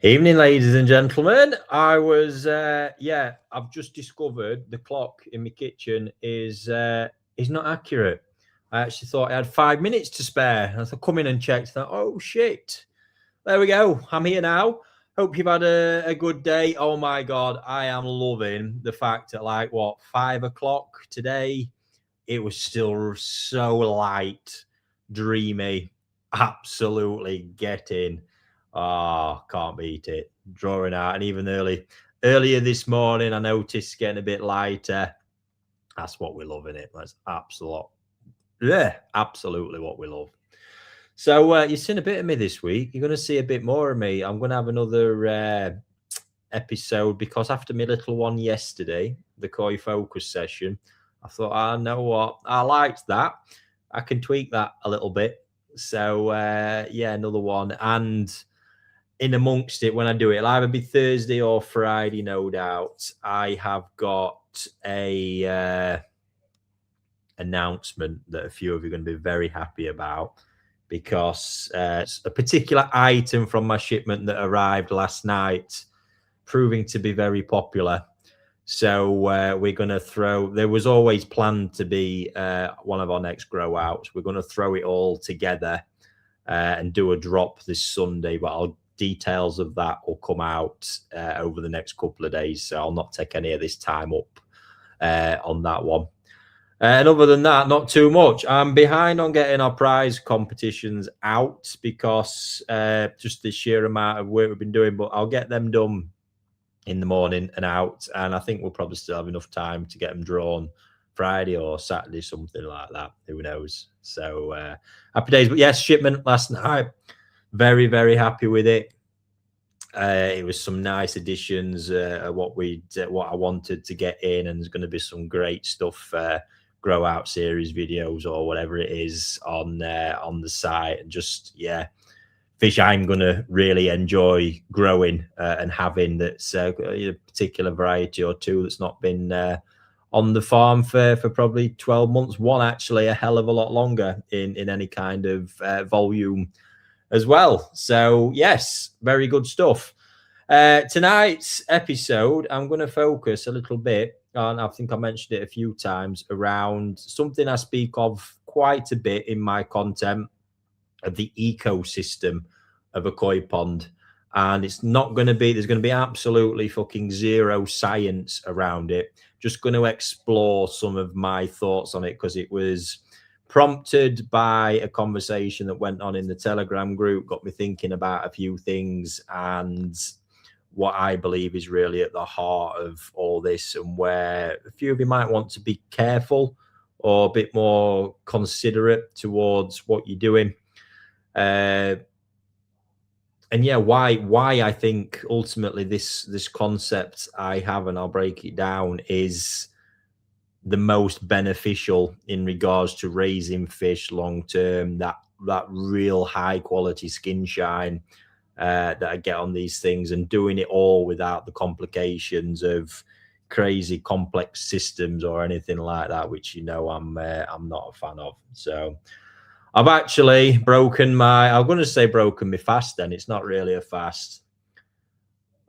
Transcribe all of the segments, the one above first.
Evening, ladies and gentlemen. I've just discovered the clock in my kitchen is not accurate. I actually thought I had 5 minutes to spare. I thought, come in and checked that. Oh shit! There we go. I'm here now. Hope you've had a good day. Oh my god, I am loving the fact that 5 o'clock today, it was still so light, dreamy, absolutely getting. Oh, can't beat it. Drawing out, and even earlier this morning, I noticed it's getting a bit lighter. That's what we love in it. That's absolutely what we love. So you've seen a bit of me this week. You're going to see a bit more of me. I'm going to have another episode because after my little one yesterday, the koi focus session, I thought, I know what, I liked that. I can tweak that a little bit. So another one. And in amongst it, when I do it, it'll either be Thursday or Friday, no doubt. I have got a announcement that a few of you are going to be very happy about, because it's a particular item from my shipment that arrived last night proving to be very popular. So we're going to throw, there was always planned to be one of our next grow outs. We're going to throw it all together and do a drop this Sunday, but details of that will come out over the next couple of days. So I'll not take any of this time up on that one. And other than that, not too much. I'm behind on getting our prize competitions out because just the sheer amount of work we've been doing, but I'll get them done in the morning and out. And I think we'll probably still have enough time to get them drawn Friday or Saturday, something like that. Who knows? So happy days. But yes, shipment last night. Very, very happy with it. It was some nice additions, what I wanted to get in, and there's going to be some great stuff, grow out series videos or whatever it is on the site, and just fish I'm going to really enjoy growing and having. That's a particular variety or two that's not been on the farm for probably 12 months. One actually a hell of a lot longer in any kind of volume as well. So yes, very good stuff. Tonight's episode, I'm going to focus a little bit on, I think I mentioned it a few times, around something I speak of quite a bit in my content, of the ecosystem of a koi pond. And it's not going to be, there's going to be absolutely fucking zero science around it. Just going to explore some of my thoughts on it because it was prompted by a conversation that went on in the Telegram group, got me thinking about a few things and what I believe is really at the heart of all this, and where a few of you might want to be careful or a bit more considerate towards what you're doing. And why I think ultimately this concept I have, and I'll break it down, is the most beneficial in regards to raising fish long term, that real high quality skin shine that I get on these things, and doing it all without the complications of crazy complex systems or anything like that, which I'm not a fan of. So I've actually broken my fast, then it's not really a fast.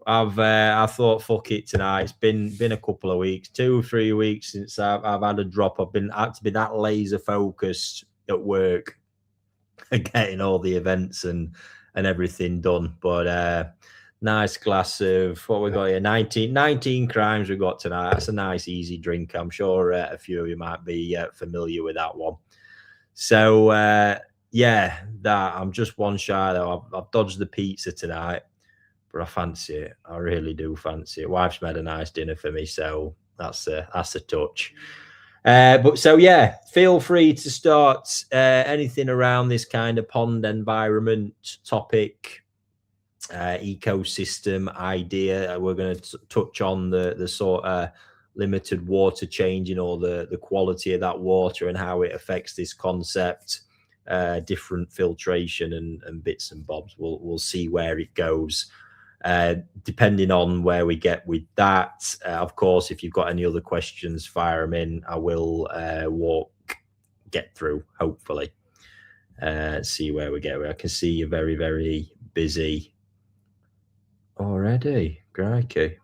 I thought, fuck it tonight. It's been a couple of weeks, 2-3 weeks since I've had a drop. I've had to be that laser focused at work and getting all the events and everything done. But nice glass of what we got here, 19 crimes we got tonight. That's a nice easy drink. I'm sure a few of you might be familiar with that one. So that I'm just one shy though. I've dodged the pizza tonight. But I fancy it. I really do fancy it. Wife's made a nice dinner for me, so that's a touch. But so feel free to start anything around this kind of pond environment topic, ecosystem idea. We're going to touch on the sort of limited water changing, or the quality of that water and how it affects this concept. Different filtration and bits and bobs. We'll see where it goes. Depending on where we get with that. Of course, if you've got any other questions, fire them in. I will get through, hopefully. See where we get. I can see you're very, very busy already. Crikey.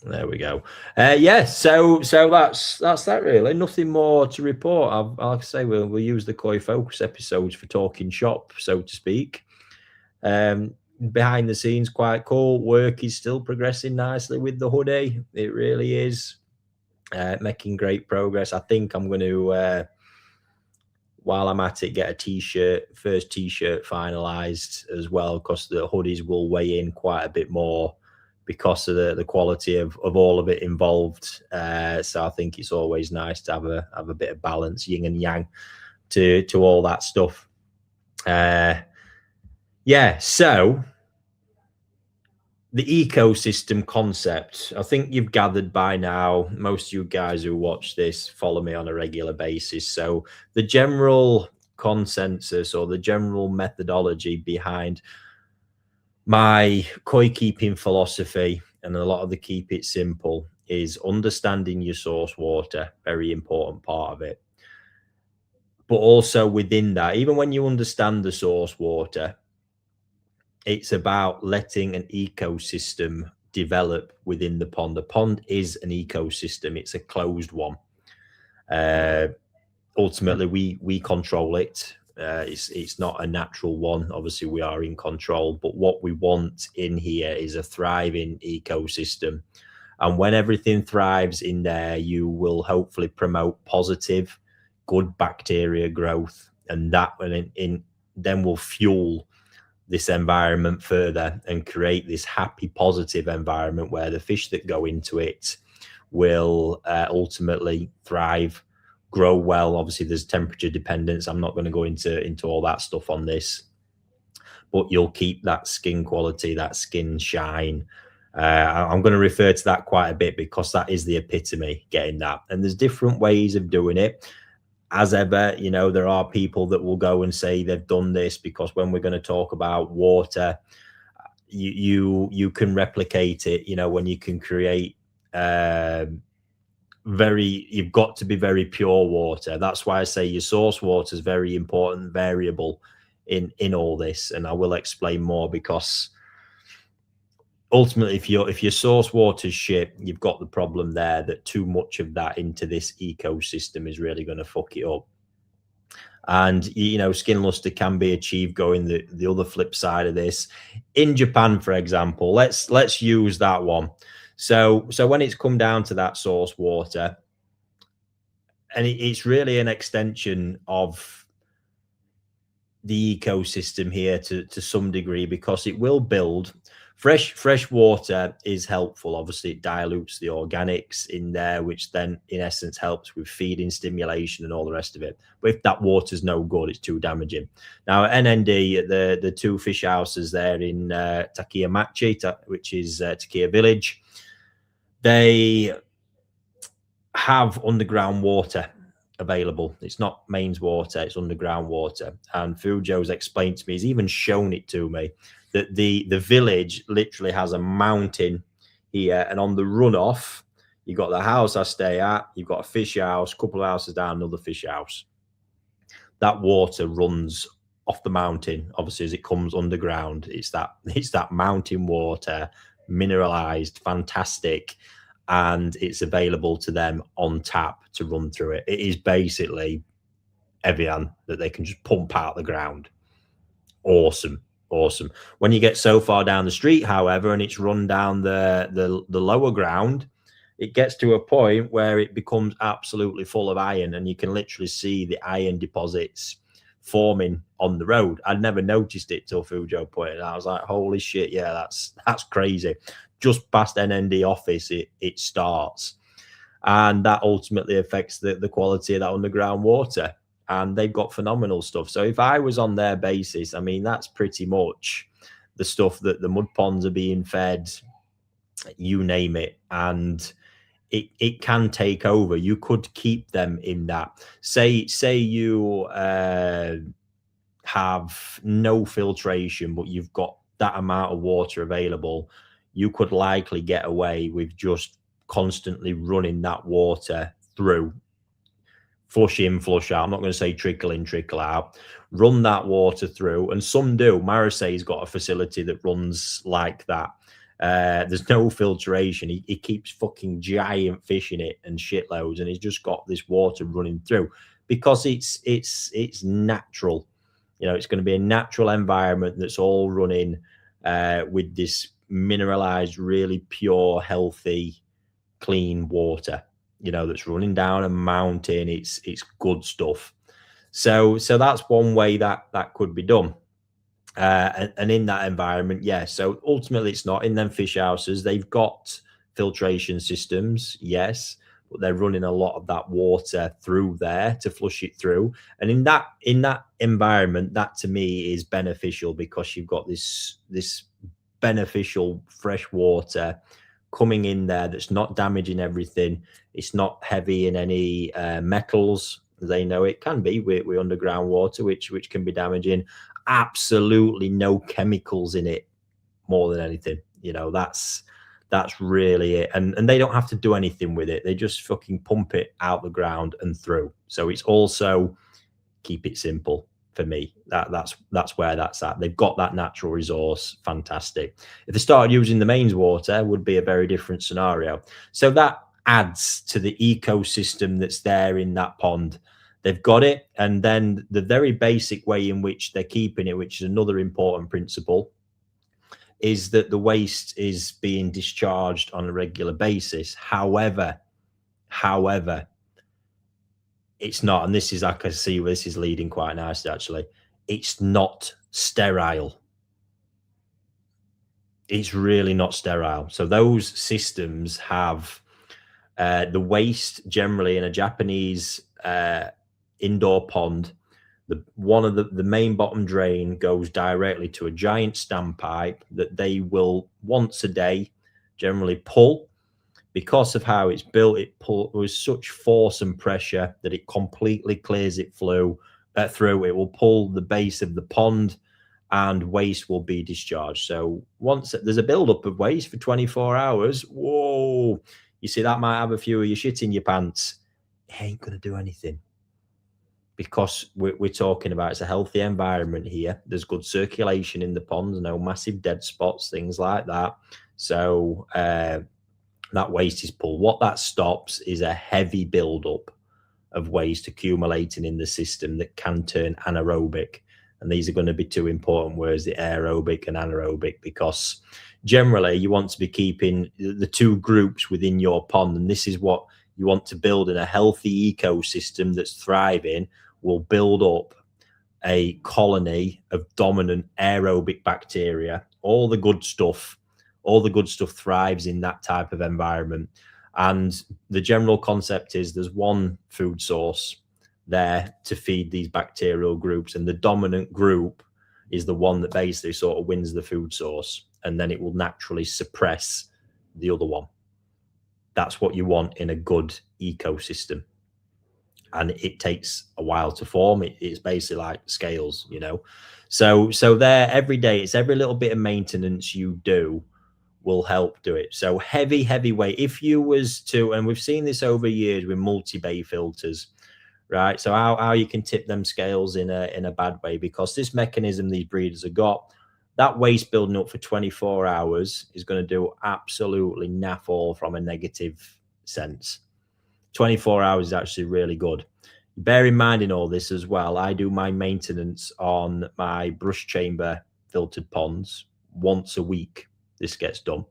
There we go. Yeah, so that's that really. Nothing more to report. Like I say, we'll use the Koi Focus episodes for talking shop, so to speak. Behind the scenes, quite cool. Work is still progressing nicely with the hoodie. It really is making great progress. I think I'm going to, while I'm at it, get a first t-shirt finalized as well, because the hoodies will weigh in quite a bit more because of the quality of all of it involved. So I think it's always nice to have a bit of balance, yin and yang, to all that stuff. Yeah, so the ecosystem concept, I think you've gathered by now, most of you guys who watch this follow me on a regular basis. So the general consensus or the general methodology behind my koi keeping philosophy, and a lot of the keep it simple, is understanding your source water, very important part of it. But also within that, even when you understand the source water, it's about letting an ecosystem develop within the pond. The pond is an ecosystem, it's a closed one. Ultimately, we control it. It's not a natural one. Obviously, we are in control, but what we want in here is a thriving ecosystem. And when everything thrives in there, you will hopefully promote positive, good bacteria growth, and that then will fuel this environment further and create this happy, positive environment where the fish that go into it will ultimately thrive, grow well. Obviously, there's temperature dependence. I'm not going to go into all that stuff on this, but you'll keep that skin quality, that skin shine. I'm going to refer to that quite a bit because that is the epitome, getting that. And there's different ways of doing it. As ever, there are people that will go and say they've done this, because when we're going to talk about water, you can replicate it, when you can create you've got to be very pure water. That's why I say your source water is very important variable in all this, and I will explain more, because ultimately, if your source water's shit, you've got the problem there that too much of that into this ecosystem is really going to fuck it up. And skin luster can be achieved going the other flip side of this. In Japan, for example, let's use that one. So when it's come down to that source water, and it's really an extension of the ecosystem here to some degree, because it will build. Fresh water is helpful. Obviously, it dilutes the organics in there, which then in essence helps with feeding stimulation and all the rest of it. But if that water's no good, it's too damaging. Now at NND, the two fish houses there in Takiyamachi, which is Takiya village, they have underground water available. It's not mains water, it's underground water. And Fujo's explained to me, he's even shown it to me, that the village literally has a mountain here, and on the runoff, you've got the house I stay at, you've got a fish house, a couple of houses down, another fish house. That water runs off the mountain, obviously, as it comes underground. It's that mountain water, mineralized, fantastic, and it's available to them on tap to run through it. It is basically Evian that they can just pump out the ground. Awesome. When you get so far down the street, however, and it's run down the lower ground, it gets to a point where it becomes absolutely full of iron, and you can literally see the iron deposits forming on the road. I'd never noticed it till Fujo pointed it out. I was like, holy shit, yeah, that's crazy. Just past NND office, it starts, and that ultimately affects the quality of that underground water. And they've got phenomenal stuff. So if I was on their basis, I mean, that's pretty much the stuff that the mud ponds are being fed, you name it. And it can take over. You could keep them in that. Say you have no filtration, but you've got that amount of water available. You could likely get away with just constantly running that water through flush in, flush out. I'm not going to say trickle in, trickle out. Run that water through, and some do. Marseille's got a facility that runs like that. There's no filtration. He keeps fucking giant fish in it and shitloads, and he's just got this water running through because it's natural. You know, it's going to be a natural environment that's all running with this mineralized, really pure, healthy, clean water. You know, that's running down a mountain. It's good stuff. So that's one way that could be done. And in that environment, yeah. So ultimately, it's not in them fish houses. They've got filtration systems, yes, but they're running a lot of that water through there to flush it through. And in that environment, that to me is beneficial because you've got this beneficial fresh water coming in there that's not damaging everything. It's not heavy in any metals. They know it can be with underground water, which can be damaging. Absolutely no chemicals in it, more than anything. You know, that's really it. And they don't have to do anything with it. They just fucking pump it out the ground and through. So it's also keep it simple for me. That's where that's at. They've got that natural resource. Fantastic. If they started using the mains water, would be a very different scenario. So that adds to the ecosystem that's there in that pond. They've got it. And then the very basic way in which they're keeping it, which is another important principle, is that the waste is being discharged on a regular basis. However, it's not, and this is, I can see where this is leading quite nicely, actually. It's not sterile. It's really not sterile. So those systems have the waste generally in a Japanese indoor pond. One of the main bottom drain goes directly to a giant standpipe that they will once a day generally pull. Because of how it's built, it with such force and pressure that it completely clears it through. It will pull the base of the pond, and waste will be discharged. So once there's a buildup of waste for 24 hours, whoa, you see that might have a few of your shit in your pants. It ain't gonna do anything because we're talking about it's a healthy environment here. There's good circulation in the ponds, no massive dead spots, things like that. So that waste is pulled. What that stops is a heavy buildup of waste accumulating in the system that can turn anaerobic. And these are going to be two important words, the aerobic and anaerobic, because generally you want to be keeping the two groups within your pond. And this is what you want to build in a healthy ecosystem that's thriving, will build up a colony of dominant aerobic bacteria. All the good stuff thrives in that type of environment. And the general concept is there's one food source there to feed these bacterial groups, and the dominant group is the one that basically sort of wins the food source, and then it will naturally suppress the other one. That's what you want in a good ecosystem. And it takes a while to form. It's basically like scales, you know. So there every day, it's every little bit of maintenance you do will help do it. So heavy weight. If you was to, and we've seen this over years with multi-bay filters, right? So how you can tip them scales in a bad way, because this mechanism these breeders have got, that waste building up for 24 hours is going to do absolutely naff all from a negative sense. 24 hours is actually really good. Bear in mind in all this as well, I do my maintenance on my brush chamber filtered ponds once a week. This gets done.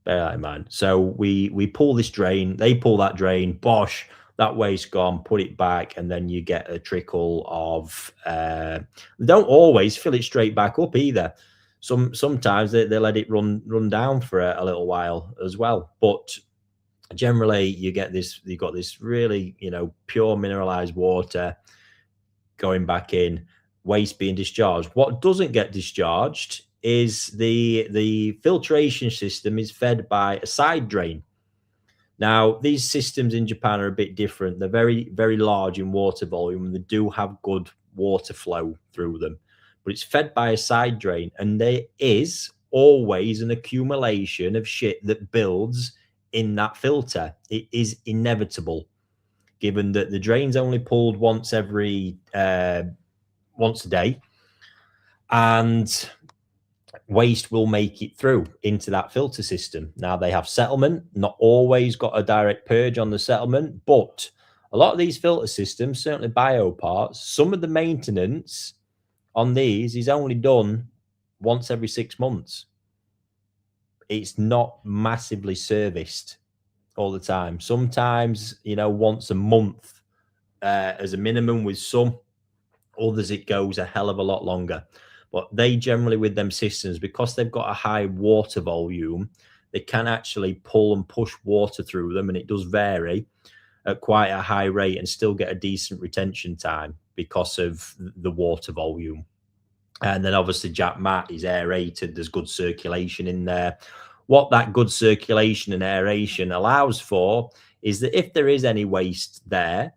Bear that in mind. So we pull this drain, they pull that drain, bosh, that waste gone, put it back, and then you get a trickle of don't always fill it straight back up either. Sometimes they let it run down for a little while as well. But generally you've got this really, you know, pure mineralized water going back in, waste being discharged. What doesn't get discharged is the filtration system is fed by a side drain. Now, these systems in Japan are a bit different. They're very, very large in water volume, and they do have good water flow through them. But it's fed by a side drain, and there is always an accumulation of shit that builds in that filter. It is inevitable. given that the drain's only pulled once a day, and waste will make it through into that filter system. Now, they have settlement, not always got a direct purge on the settlement, but a lot of these filter systems, certainly bio parts, some of the maintenance on these is only done once every 6 months. It's not massively serviced all the time. Sometimes, once a month as a minimum with some. Others, it goes a hell of a lot longer. But they generally, with them systems, because they've got a high water volume, they can actually pull and push water through them, and it does vary at quite a high rate and still get a decent retention time because of the water volume. And then obviously Jack Matt is aerated. There's good circulation in there. What that good circulation and aeration allows for is that if there is any waste there,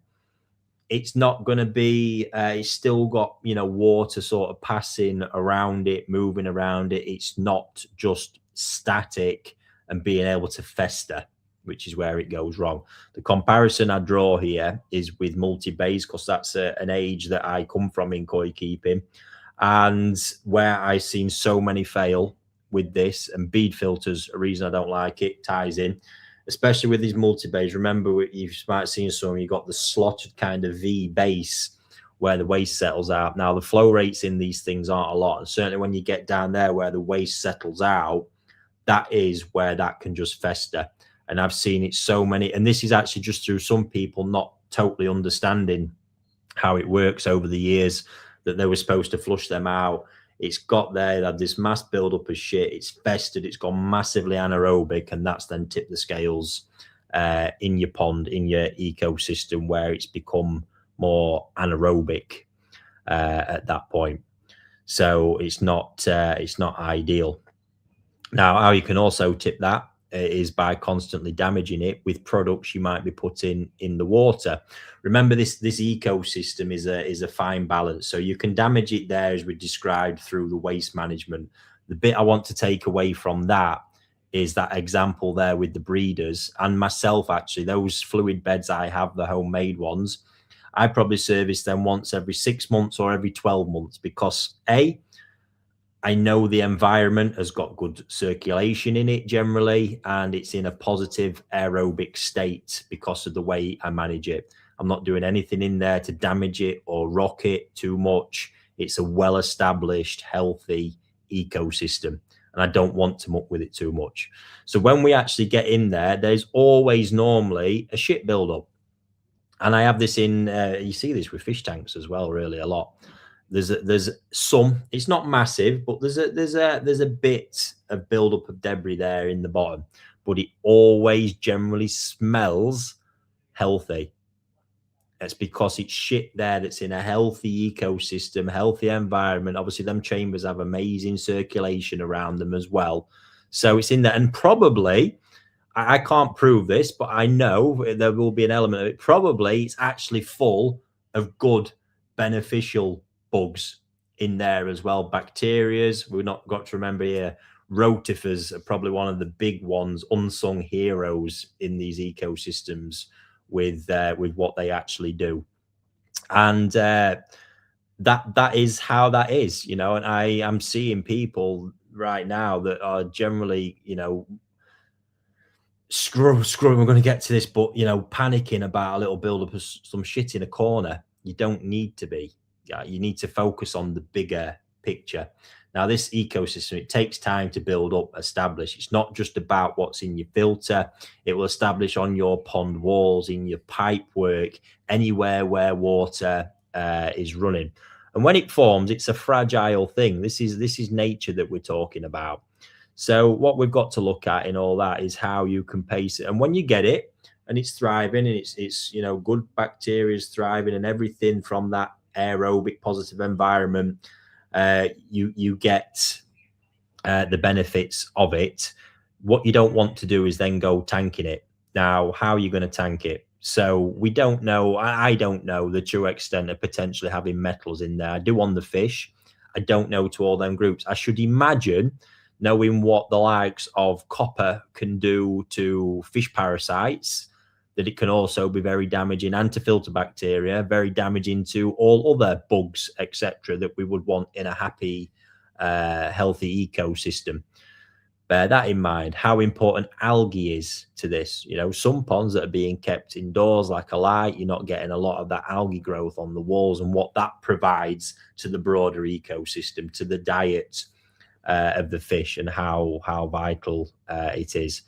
it's not going to be, it's still got, water sort of passing around it, moving around it. It's not just static and being able to fester, which is where it goes wrong. The comparison I draw here is with multi-bays, because that's an age that I come from in koi keeping, and where I've seen so many fail with this, and bead filters, a reason I don't like it, ties in. Especially with these multi-bays. Remember, you might have seen some, you got the slotted kind of V base where the waste settles out. Now, the flow rates in these things aren't a lot. And certainly when you get down there where the waste settles out, that is where that can just fester. And I've seen it so many. And this is actually just through some people not totally understanding how it works over the years, that they were supposed to flush them out. It's got there, had this mass buildup of shit. It's festered. It's gone massively anaerobic, and that's then tipped the scales in your pond, in your ecosystem, where it's become more anaerobic at that point. So it's not ideal. Now, how you can also tip that is by constantly damaging it with products you might be putting in the water. Remember, this ecosystem is a fine balance. So you can damage it there, as we described, through the waste management. The bit I want to take away from that is that example there with the breeders and myself. Actually, those fluid beds I have, the homemade ones, I probably service them once every 6 months or every 12 months because I know the environment has got good circulation in it generally, and it's in a positive aerobic state because of the way I manage it. I'm not doing anything in there to damage it or rock it too much. It's a well-established, healthy ecosystem, and I don't want to muck with it too much. So when we actually get in there, there's always normally a shit buildup. And I have this in, you see this with fish tanks as well, really a lot. There's some, it's not massive, but there's a bit of buildup of debris there in the bottom, but it always generally smells healthy. It's because it's shit there that's in a healthy ecosystem, healthy environment. Obviously, them chambers have amazing circulation around them as well. So it's in there, and probably, I can't prove this, but I know there will be an element of it. Probably it's actually full of good, beneficial bugs in there as well. Bacterias, we've not got to remember here, rotifers are probably one of the big ones, unsung heroes in these ecosystems with what they actually do. And that is how that is, and I am seeing people right now that are generally, screwing, we're going to get to this, but panicking about a little buildup of some shit in a corner. You don't need to be. You need to focus on the bigger picture. Now, this ecosystem, it takes time to build up, establish. It's not just about what's in your filter. It will establish on your pond walls, in your pipe work, anywhere where water is running. And when it forms, it's a fragile thing. This is nature that we're talking about. So what we've got to look at in all that is how you can pace it. And when you get it and it's thriving and it's good bacteria is thriving and everything from that aerobic positive environment, you get the benefits of it. What you don't want to do is then go tanking it. Now, how are you going to tank it? So we don't know. I don't know the true extent of potentially having metals in there. I do on the fish. I don't know to all them groups. I should imagine, knowing what the likes of copper can do to fish parasites, that it can also be very damaging, and to filter bacteria, very damaging to all other bugs, etc., that we would want in a happy, healthy ecosystem. Bear that in mind, how important algae is to this. You know, some ponds that are being kept indoors like a light, you're not getting a lot of that algae growth on the walls, and what that provides to the broader ecosystem, to the diet of the fish, and how vital it is.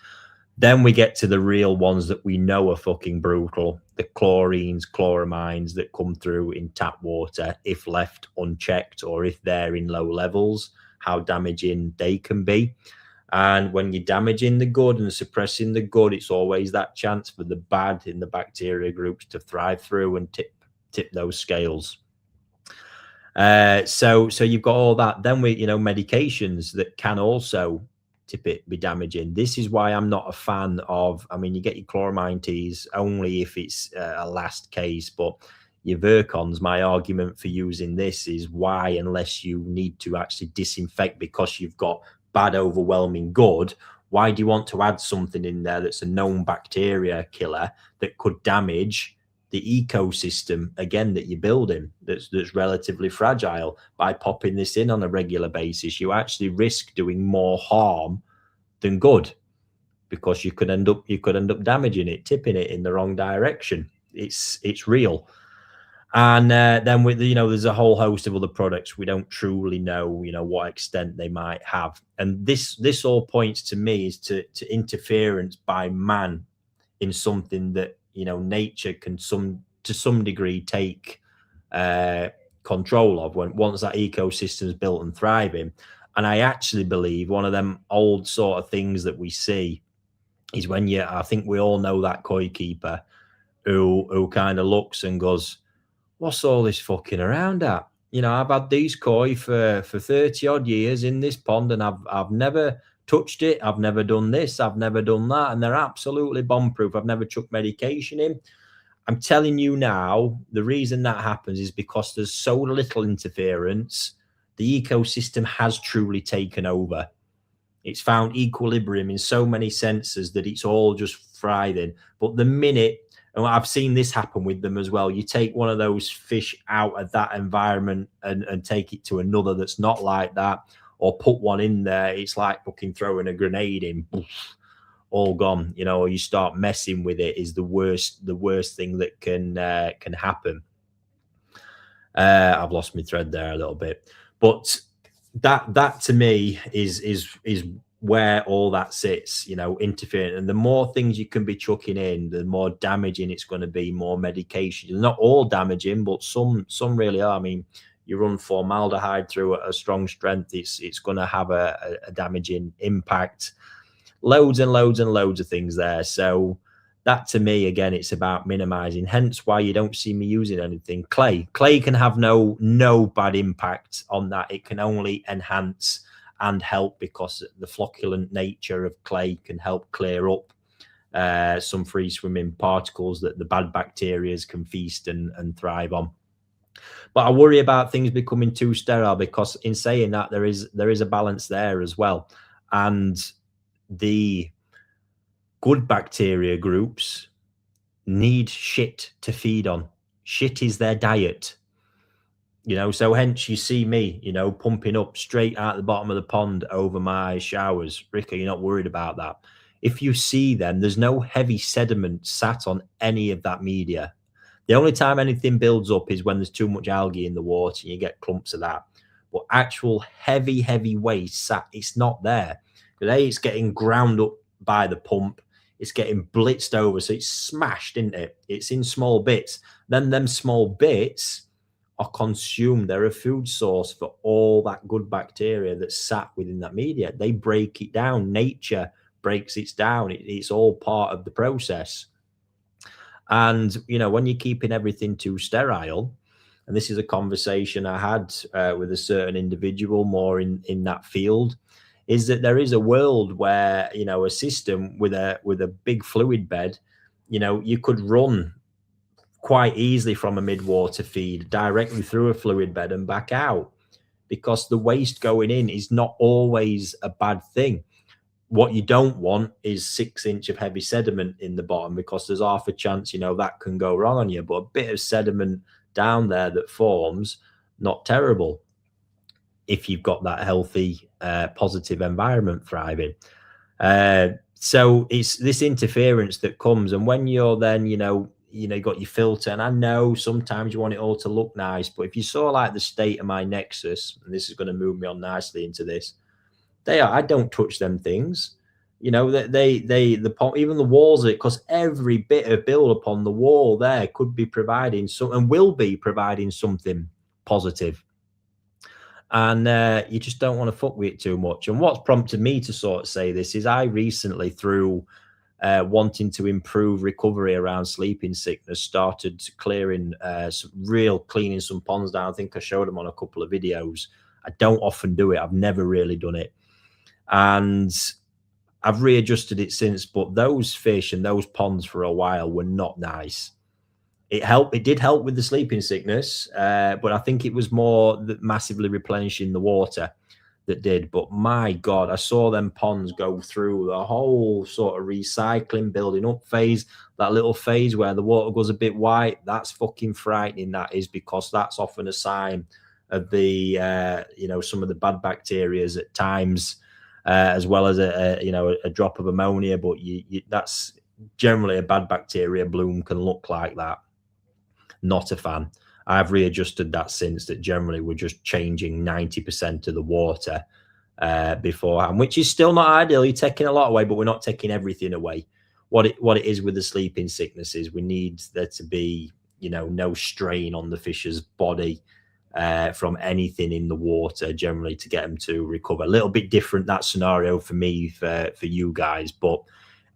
Then we get to the real ones that we know are fucking brutal, the chlorines, chloramines that come through in tap water if left unchecked, or if they're in low levels, how damaging they can be. And when you're damaging the good and suppressing the good, it's always that chance for the bad in the bacteria groups to thrive through and tip those scales. So you've got all that. Then medications that can also be damaging. This is why I'm not a fan of, I mean, you get your chloramine teas only if it's a last case, but your Virkons, my argument for using this is why, unless you need to actually disinfect because you've got bad overwhelming good, why do you want to add something in there that's a known bacteria killer that could damage the ecosystem again that you're building, that's relatively fragile? By popping this in on a regular basis, you actually risk doing more harm than good, because you could end up damaging it, tipping it in the wrong direction. It's real. And then with there's a whole host of other products we don't truly know what extent they might have. And this all points to me is to interference by man in something that nature can to some degree take control of once that ecosystem is built and thriving. And I actually believe one of them old sort of things that we see is when I think we all know that koi keeper who kind of looks and goes, what's all this fucking around at? I've had these koi for 30 odd years in this pond, and I've never touched it. I've never done this. I've never done that. And they're absolutely bomb proof. I've never chucked medication in. I'm telling you now, the reason that happens is because there's so little interference. The ecosystem has truly taken over. It's found equilibrium in so many senses that it's all just thriving. But the minute, and I've seen this happen with them as well, you take one of those fish out of that environment and take it to another that's not like that, or put one in there, it's like fucking throwing a grenade in, all gone. Or you start messing with it is the worst thing that can happen. I've lost my thread there a little bit, but that to me is where all that sits, interfering. And the more things you can be chucking in, the more damaging it's going to be, more medication. Not all damaging, but some really are. I mean, you run formaldehyde through a strong strength, it's going to have a damaging impact. Loads and loads and loads of things there. So that to me, again, it's about minimizing. Hence why you don't see me using anything. Clay can have no bad impact on that. It can only enhance and help, because the flocculent nature of clay can help clear up some free swimming particles that the bad bacteria can feast and thrive on. But I worry about things becoming too sterile, because in saying that, there is a balance there as well. And the good bacteria groups need shit to feed on. Shit is their diet. So hence you see me, pumping up straight out the bottom of the pond over my showers. Ricky, you're not worried about that. If you see them, there's no heavy sediment sat on any of that media. The only time anything builds up is when there's too much algae in the water and you get clumps of that. But actual heavy waste sat, it's not there. Because it's getting ground up by the pump. It's getting blitzed over. So it's smashed, isn't it? It's in small bits. Then them small bits are consumed. They're a food source for all that good bacteria that's sat within that media. They break it down. Nature breaks it down. It's all part of the process. And, when you're keeping everything too sterile, and this is a conversation I had with a certain individual more in that field, is that there is a world where, a system with a big fluid bed, you could run quite easily from a mid-water feed directly through a fluid bed and back out, because the waste going in is not always a bad thing. What you don't want is 6 inch of heavy sediment in the bottom, because there's half a chance, you know, that can go wrong on you. But a bit of sediment down there that forms, not terrible if you've got that healthy, positive environment thriving. So it's this interference that comes, and when you're then, you got your filter, and I know sometimes you want it all to look nice, but if you saw like the state of my Nexus, and this is going to move me on nicely into this, I don't touch them things. You know, even the walls of it, because every bit of build upon the wall there could be providing some, and will be providing something positive. And you just don't want to fuck with it too much. And what's prompted me to sort of say this is I recently, through wanting to improve recovery around sleeping sickness, started clearing cleaning some ponds down. I think I showed them on a couple of videos. I don't often do it. I've never really done it. And I've readjusted it since, but those fish and those ponds for a while were not nice. It did help with the sleeping sickness, but I think it was more massively replenishing the water that did. But my God, I saw them ponds go through the whole sort of recycling, building up phase, that little phase where the water goes a bit white. That's fucking frightening, that is, because that's often a sign of the, some of the bad bacteria at times, as well as a drop of ammonia. But that's generally a bad bacteria bloom can look like that. Not a fan. I've readjusted that since, that generally we're just changing 90% of the water beforehand, which is still not ideal. You're taking a lot away, but we're not taking everything away. What it is with the sleeping sickness is we need there to be, no strain on the fish's body from anything in the water, generally, to get them to recover. A little bit different, that scenario for me, for you guys, but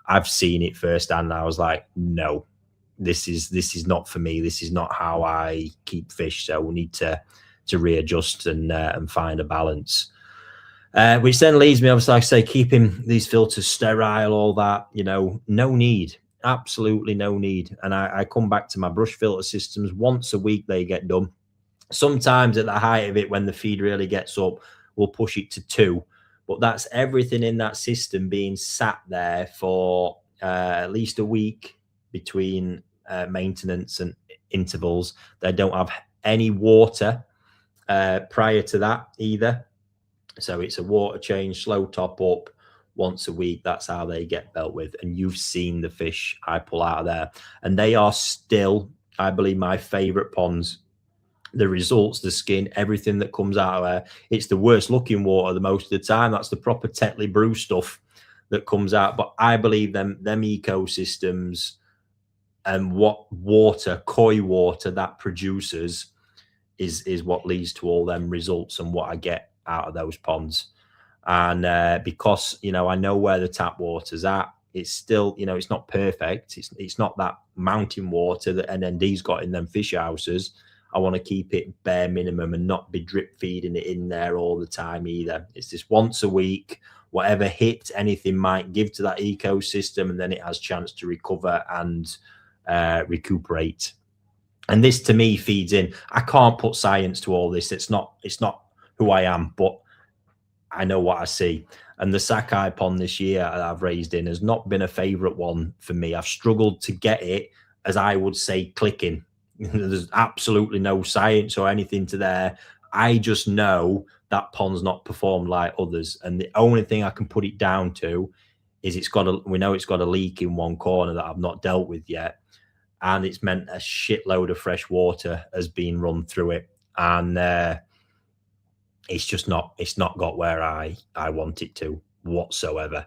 I've seen it firsthand. I was like, no, this is not for me. This is not how I keep fish. So we need to readjust and find a balance. Which then leads me, obviously, like I say, keeping these filters sterile, all that, no need, absolutely no need. And I come back to my brush filter systems once a week. They get done. Sometimes at the height of it, when the feed really gets up, we'll push it to 2. But that's everything in that system being sat there for at least a week between maintenance and intervals. They don't have any water prior to that either. So it's a water change, slow top up once a week. That's how they get dealt with. And you've seen the fish I pull out of there. And they are still, I believe, my favorite ponds. The results, the skin, everything that comes out of there. It's the worst looking water the most of the time. That's the proper Tetley brew stuff that comes out. But I believe them ecosystems and what water, koi water, that produces is what leads to all them results and what I get out of those ponds. And because, I know where the tap water's at, it's still, it's not perfect. It's not that mountain water that NND's got in them fish houses. I want to keep it bare minimum and not be drip feeding it in there all the time either. It's just once a week, whatever hit anything might give to that ecosystem, and then it has chance to recover and recuperate. And this to me feeds in. I can't put science to all this. It's not who I am, but I know what I see. And the Sakai pond this year that I've raised in has not been a favorite one for me. I've struggled to get it, as I would say, clicking. There's absolutely no science or anything to there. I just know that pond's not performed like others. And the only thing I can put it down to is we know it's got a leak in one corner that I've not dealt with yet. And it's meant a shitload of fresh water has been run through it. And it's not got where I want it to whatsoever.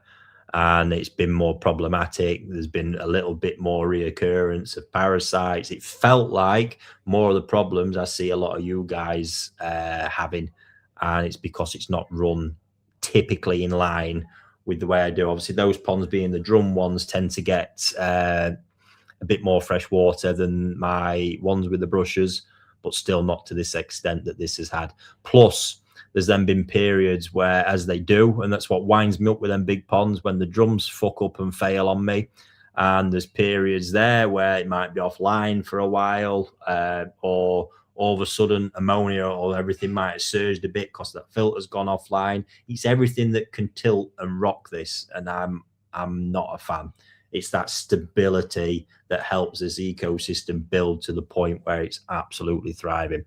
And it's been more problematic. There's been a little bit more reoccurrence of parasites. It felt like more of the problems I see a lot of you guys having. And it's because it's not run typically in line with the way I do. Obviously, those ponds being the drum ones tend to get a bit more fresh water than my ones with the brushes, but still not to this extent that this has had. Plus, there's then been periods where, as they do, and that's what winds me up with them big ponds, when the drums fuck up and fail on me. And there's periods there where it might be offline for a while, or all of a sudden ammonia or everything might have surged a bit because that filter's gone offline. It's everything that can tilt and rock this, and I'm not a fan. It's that stability that helps this ecosystem build to the point where it's absolutely thriving.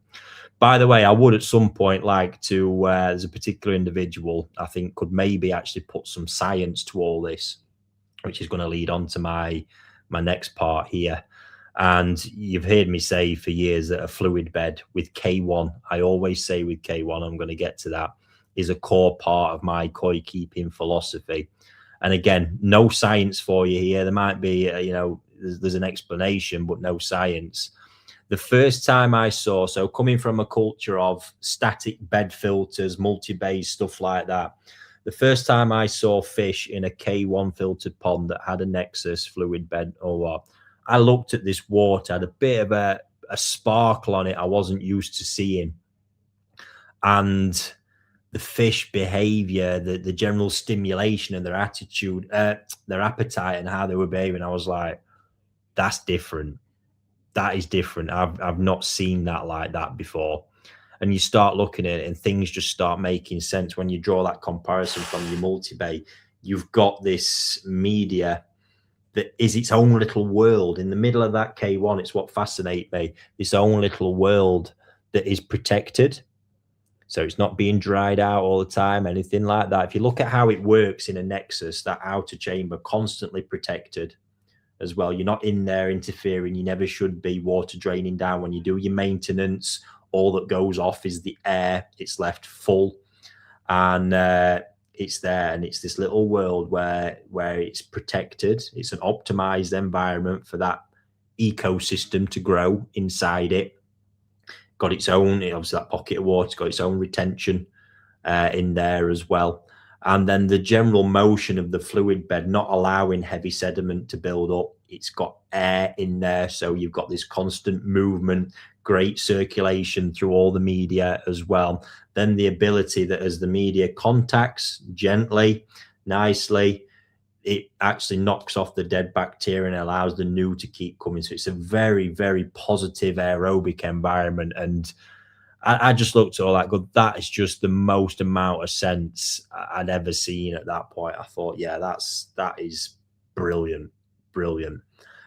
By the way, I would at some point like to, there's a particular individual I think could maybe actually put some science to all this, which is going to lead on to my next part here. And you've heard me say for years that a fluid bed with K1, I always say with K1, I'm going to get to that, is a core part of my koi keeping philosophy. And again, no science for you here. There might be, there's an explanation, but no science. The first time I saw, so coming from a culture of static bed filters, multi-bays, stuff like that, the first time I saw fish in a K1 filtered pond that had a Nexus fluid bed or what, I looked at this water, had a bit of a sparkle on it I wasn't used to seeing. And the fish behavior, the general stimulation and their attitude, their appetite and how they were behaving, I was like, that's different. That is different. I've not seen that like that before. And you start looking at it and things just start making sense when you draw that comparison from your multi-bay. You've got this media that is its own little world in the middle of that K1. It's what fascinates me. This own little world that is protected. So it's not being dried out all the time, anything like that. If you look at how it works in a Nexus, that outer chamber constantly protected as well. You're not in there interfering. You never should be. Water draining down when you do your maintenance. All that goes off is the air. It's left full, and it's there. And it's this little world where it's protected. It's an optimized environment for that ecosystem to grow inside it. Got its own, obviously that pocket of water, got its own retention in there as well. And then the general motion of the fluid bed, not allowing heavy sediment to build up. It's got air in there. So you've got this constant movement, great circulation through all the media as well. Then the ability that as the media contacts gently, nicely, it actually knocks off the dead bacteria and allows the new to keep coming. So it's a very, very positive aerobic environment. And I just looked at all that, good, that is just the most amount of sense I'd ever seen at that point. I thought, yeah, that is brilliant, brilliant.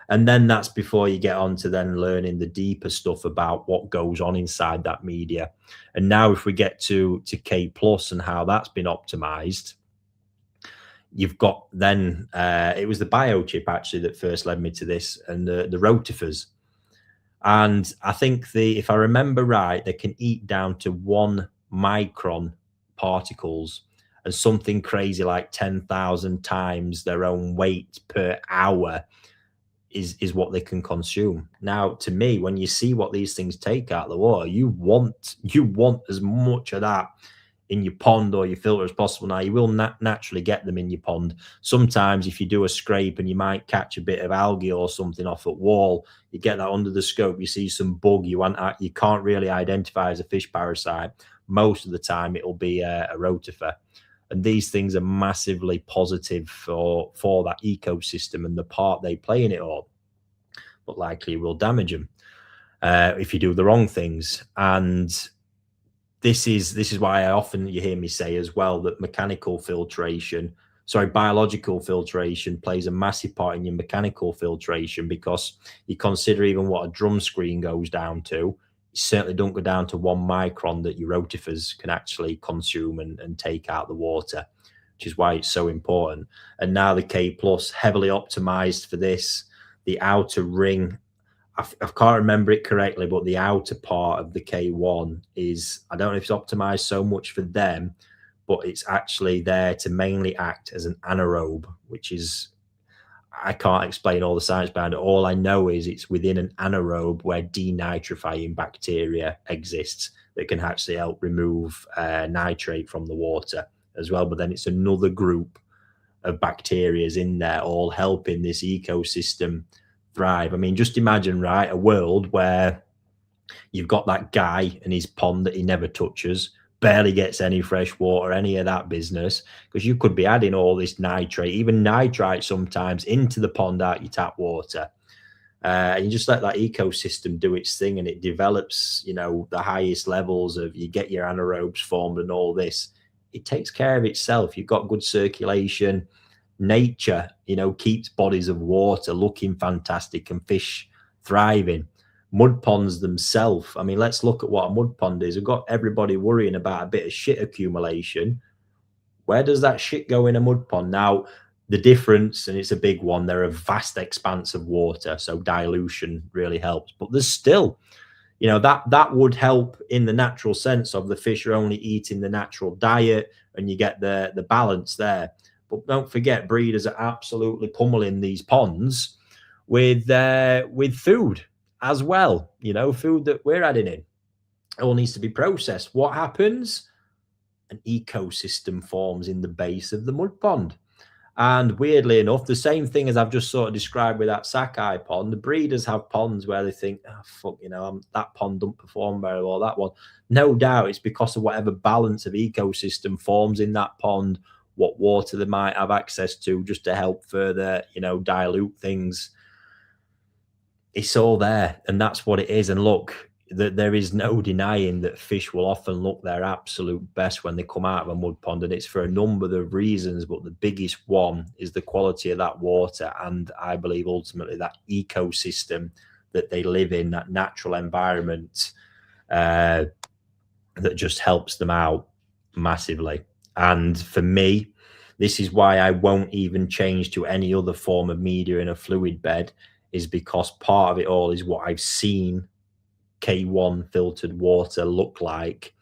And then that's before you get on to then learning the deeper stuff about what goes on inside that media. And now if we get to K Plus and how that's been optimized, you've got then, it was the biochip actually that first led me to this, and the rotifers. And I think if I remember right, they can eat down to 1 micron particles, and something crazy like 10,000 times their own weight per hour is what they can consume. Now, to me, when you see what these things take out of the water, you want as much of that in your pond or your filter as possible. Now, you will naturally get them in your pond. Sometimes if you do a scrape and you might catch a bit of algae or something off at wall, you get that under the scope, you see some bug you can't really identify as a fish parasite. Most of the time it'll be a rotifer. And these things are massively positive for that ecosystem and the part they play in it all, but likely will damage them if you do the wrong things. And this is why you hear me say as well that biological filtration plays a massive part in your mechanical filtration, because you consider even what a drum screen goes down to. You certainly don't go down to 1 micron that your rotifers can actually consume and take out the water, which is why it's so important. And now the K Plus, heavily optimized for this. The outer ring, I can't remember it correctly, but the outer part of the K1 is, I don't know if it's optimized so much for them, but it's actually there to mainly act as an anaerobe, which is, I can't explain all the science behind it. All I know is it's within an anaerobe where denitrifying bacteria exists that can actually help remove nitrate from the water as well. But then it's another group of bacteria in there all helping this ecosystem thrive. I mean, just imagine, right, a world where you've got that guy in his pond that he never touches, barely gets any fresh water, any of that business, because you could be adding all this nitrate, even nitrite sometimes, into the pond out your tap water. And you just let that ecosystem do its thing, and it develops, you know, the highest levels of, you get your anaerobes formed and all this. It takes care of itself. You've got good circulation. Nature, you know, keeps bodies of water looking fantastic and fish thriving. Mud ponds themselves, I mean, let's look at what a mud pond is. We've got everybody worrying about a bit of shit accumulation. Where does that shit go in a mud pond? Now, the difference, and it's a big one, they're a vast expanse of water, so dilution really helps. But there's still, you know, that would help in the natural sense of the fish are only eating the natural diet, and you get the balance there. But don't forget, breeders are absolutely pummeling these ponds with food as well. You know, food that we're adding in. It all needs to be processed. What happens? An ecosystem forms in the base of the mud pond. And weirdly enough, the same thing as I've just sort of described with that Sakai pond, the breeders have ponds where they think, oh, fuck, you know, that pond don't perform very well, that one. No doubt it's because of whatever balance of ecosystem forms in that pond, what water they might have access to, just to help further, you know, dilute things. It's all there, and that's what it is. And look, there is no denying that fish will often look their absolute best when they come out of a mud pond, and it's for a number of reasons, but the biggest one is the quality of that water, and I believe ultimately that ecosystem that they live in, that natural environment that just helps them out massively. And for me, this is why I won't even change to any other form of media in a fluid bed, is because part of it all is what I've seen K1 filtered water look like,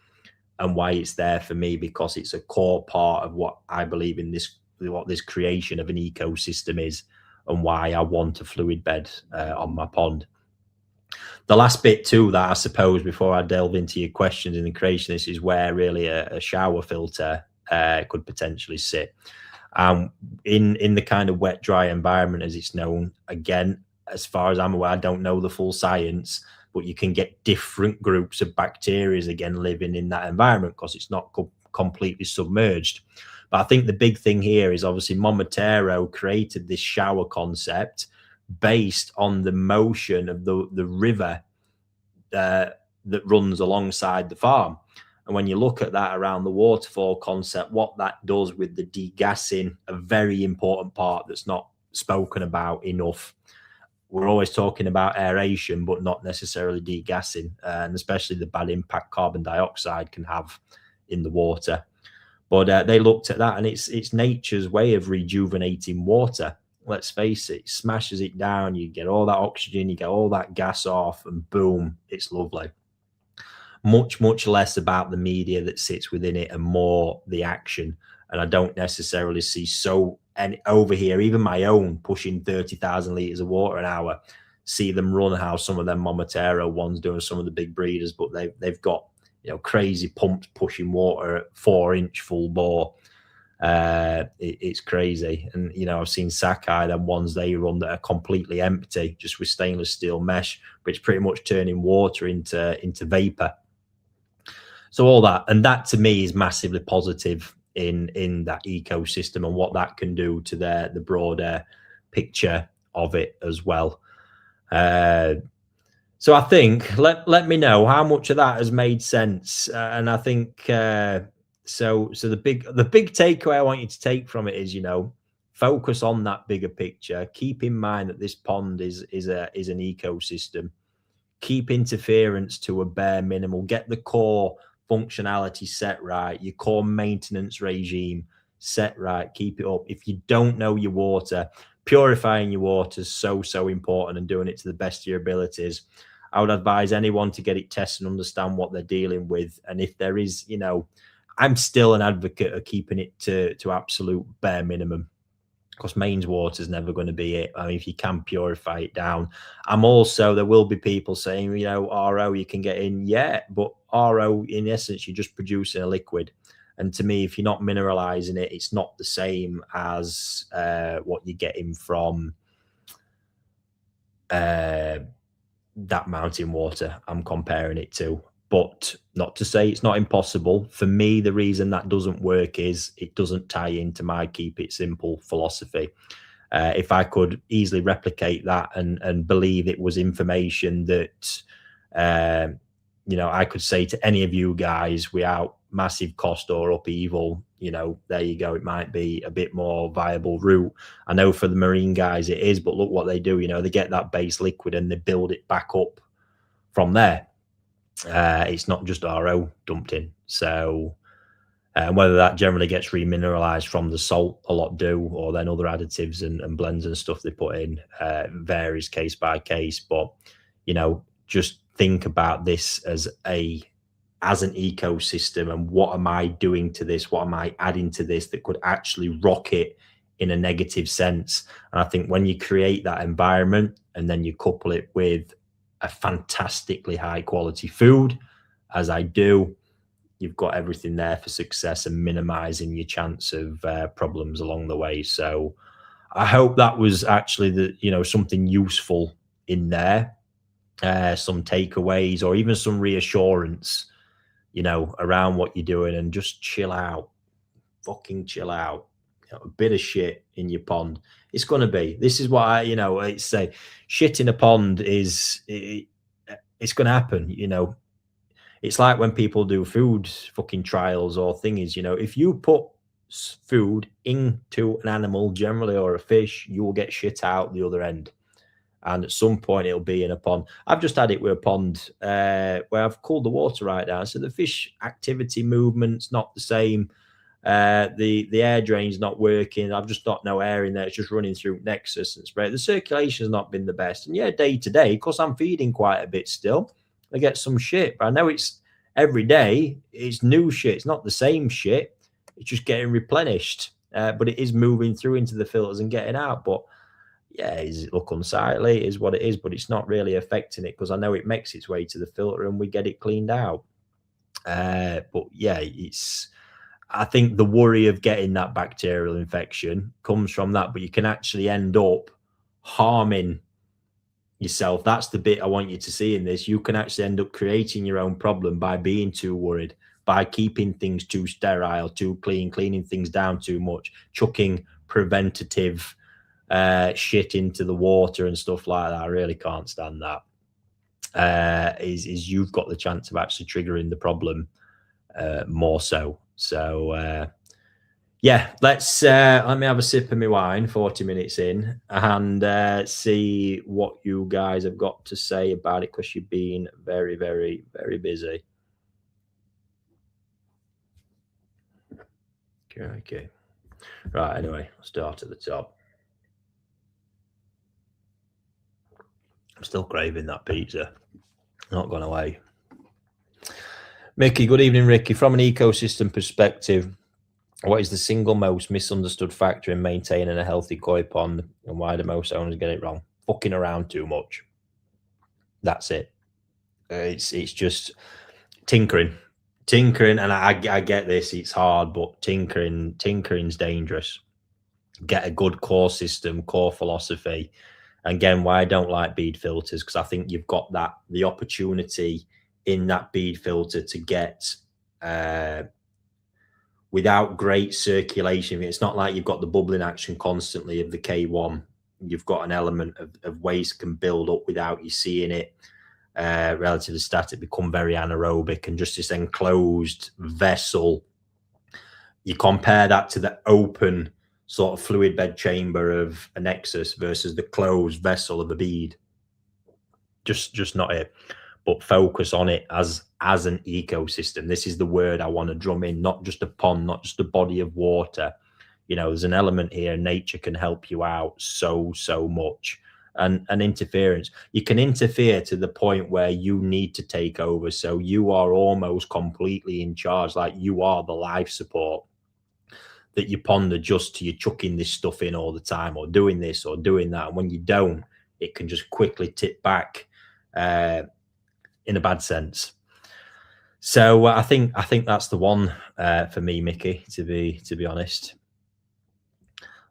and why it's there for me, because it's a core part of what I believe in this, what this creation of an ecosystem is, and why I want a fluid bed on my pond. The last bit to that, I suppose, before I delve into your questions in the creation, this is where really a shower filter could potentially sit. In the kind of wet, dry environment as it's known, again, as far as I'm aware, I don't know the full science, but you can get different groups of bacteria again living in that environment because it's not completely submerged. But I think the big thing here is obviously Momotaro created this shower concept based on the motion of the river that runs alongside the farm. And when you look at that around the waterfall concept, what that does with the degassing, a very important part that's not spoken about enough. We're always talking about aeration, but not necessarily degassing, and especially the bad impact carbon dioxide can have in the water. But they looked at that, and it's nature's way of rejuvenating water. Let's face it, smashes it down, you get all that oxygen, you get all that gas off, and boom, it's lovely. Much, much less about the media that sits within it and more the action. And I don't necessarily see and over here, even my own pushing 30,000 litres of water an hour, see them run how some of them Momotaro ones doing, some of the big breeders, but they've got, you know, crazy pumps pushing water at 4-inch full bore. It's crazy. And, you know, I've seen Sakai, them ones they run that are completely empty, just with stainless steel mesh, but it's pretty much turning water into vapor. So all that, and that to me is massively positive in that ecosystem and what that can do to the broader picture of it as well. So I think let me know how much of that has made sense. And I think so the big takeaway I want you to take from it is, you know, focus on that bigger picture. Keep in mind that this pond is an ecosystem. Keep interference to a bare minimal. Get the core functionality set right, your core maintenance regime set right, keep it up. If you don't know your water, purifying your water is so important, and doing it to the best of your abilities. I would advise anyone to get it tested and understand what they're dealing with. And if there is, you know, I'm still an advocate of keeping it to absolute bare minimum, because mains water is never going to be it. I mean, if you can purify it down. I'm also, there will be people saying, you know, RO you can get in, yeah, but RO in essence you're just producing a liquid, and to me, if you're not mineralizing it, it's not the same as what you're getting from that mountain water I'm comparing it to. But not to say it's not impossible. For me, the reason that doesn't work is it doesn't tie into my keep it simple philosophy. if I could easily replicate that and believe it was information that, you know, I could say to any of you guys without massive cost or upheaval, you know, there you go. It might be a bit more viable route. I know for the marine guys it is, but look what they do. You know, they get that base liquid and they build it back up from there. It's not just RO dumped in. So whether that generally gets remineralized from the salt, a lot do, or then other additives and blends and stuff they put in, varies case by case. But, you know, just think about this as an ecosystem, and what am I doing to this? What am I adding to this that could actually rock it in a negative sense? And I think when you create that environment and then you couple it with a fantastically high quality food, as I do, you've got everything there for success and minimizing your chance of problems along the way. So I hope that was actually something useful in there, some takeaways or even some reassurance, you know, around what you're doing, and just chill out, fucking chill out. You know, a bit of shit in your pond. It's going to be, this is what I say, shit in a pond it's going to happen, you know. It's like when people do food fucking trials or thingies, you know, if you put food into an animal generally or a fish, you will get shit out the other end. And at some point it'll be in a pond. I've just had it with a pond where I've cooled the water right down. So the fish activity movement's not the same. The air drain's not working. I've just got no air in there. It's just running through Nexus and spray. The circulation's not been the best. And yeah, day to day, because I'm feeding quite a bit still, I get some shit. But I know it's every day, it's new shit. It's not the same shit. It's just getting replenished. But it is moving through into the filters and getting out. But yeah, does it look unsightly? It is what it is, but it's not really affecting it because I know it makes its way to the filter and we get it cleaned out. But yeah, I think the worry of getting that bacterial infection comes from that, but you can actually end up harming yourself. That's the bit I want you to see in this. You can actually end up creating your own problem by being too worried, by keeping things too sterile, too clean, cleaning things down too much, chucking preventative shit into the water and stuff like that. I really can't stand that. Is you've got the chance of actually triggering the problem more so. So yeah, let me have a sip of my wine 40 minutes in and see what you guys have got to say about it, because you've been very, very, very busy. Okay. Right, anyway, I'll start at the top. I'm still craving that pizza. Not gone away. Mickey, good evening, Ricky. From an ecosystem perspective, what is the single most misunderstood factor in maintaining a healthy koi pond, and why do most owners get it wrong? Fucking around too much. That's it. It's just tinkering, and I get this. It's hard, but tinkering's dangerous. Get a good core system, core philosophy. Again, why I don't like bead filters, because I think you've got the opportunity in that bead filter to get without great circulation. It's not like you've got the bubbling action constantly of the K1. You've got an element of waste can build up without you seeing it. Relatively static, become very anaerobic, and just this enclosed vessel. You compare that to the open sort of fluid bed chamber of a Nexus versus the closed vessel of a bead. Just not it. But focus on it as an ecosystem. This is the word I want to drum in, not just a pond, not just a body of water. You know, there's an element here. Nature can help you out so much. And interference. You can interfere to the point where you need to take over. So you are almost completely in charge, like you are the life support that your pond adjusts to. You chucking this stuff in all the time, or doing this or doing that. And when you don't, it can just quickly tip back in a bad sense. So I think that's the one for me, Mickey, to be honest.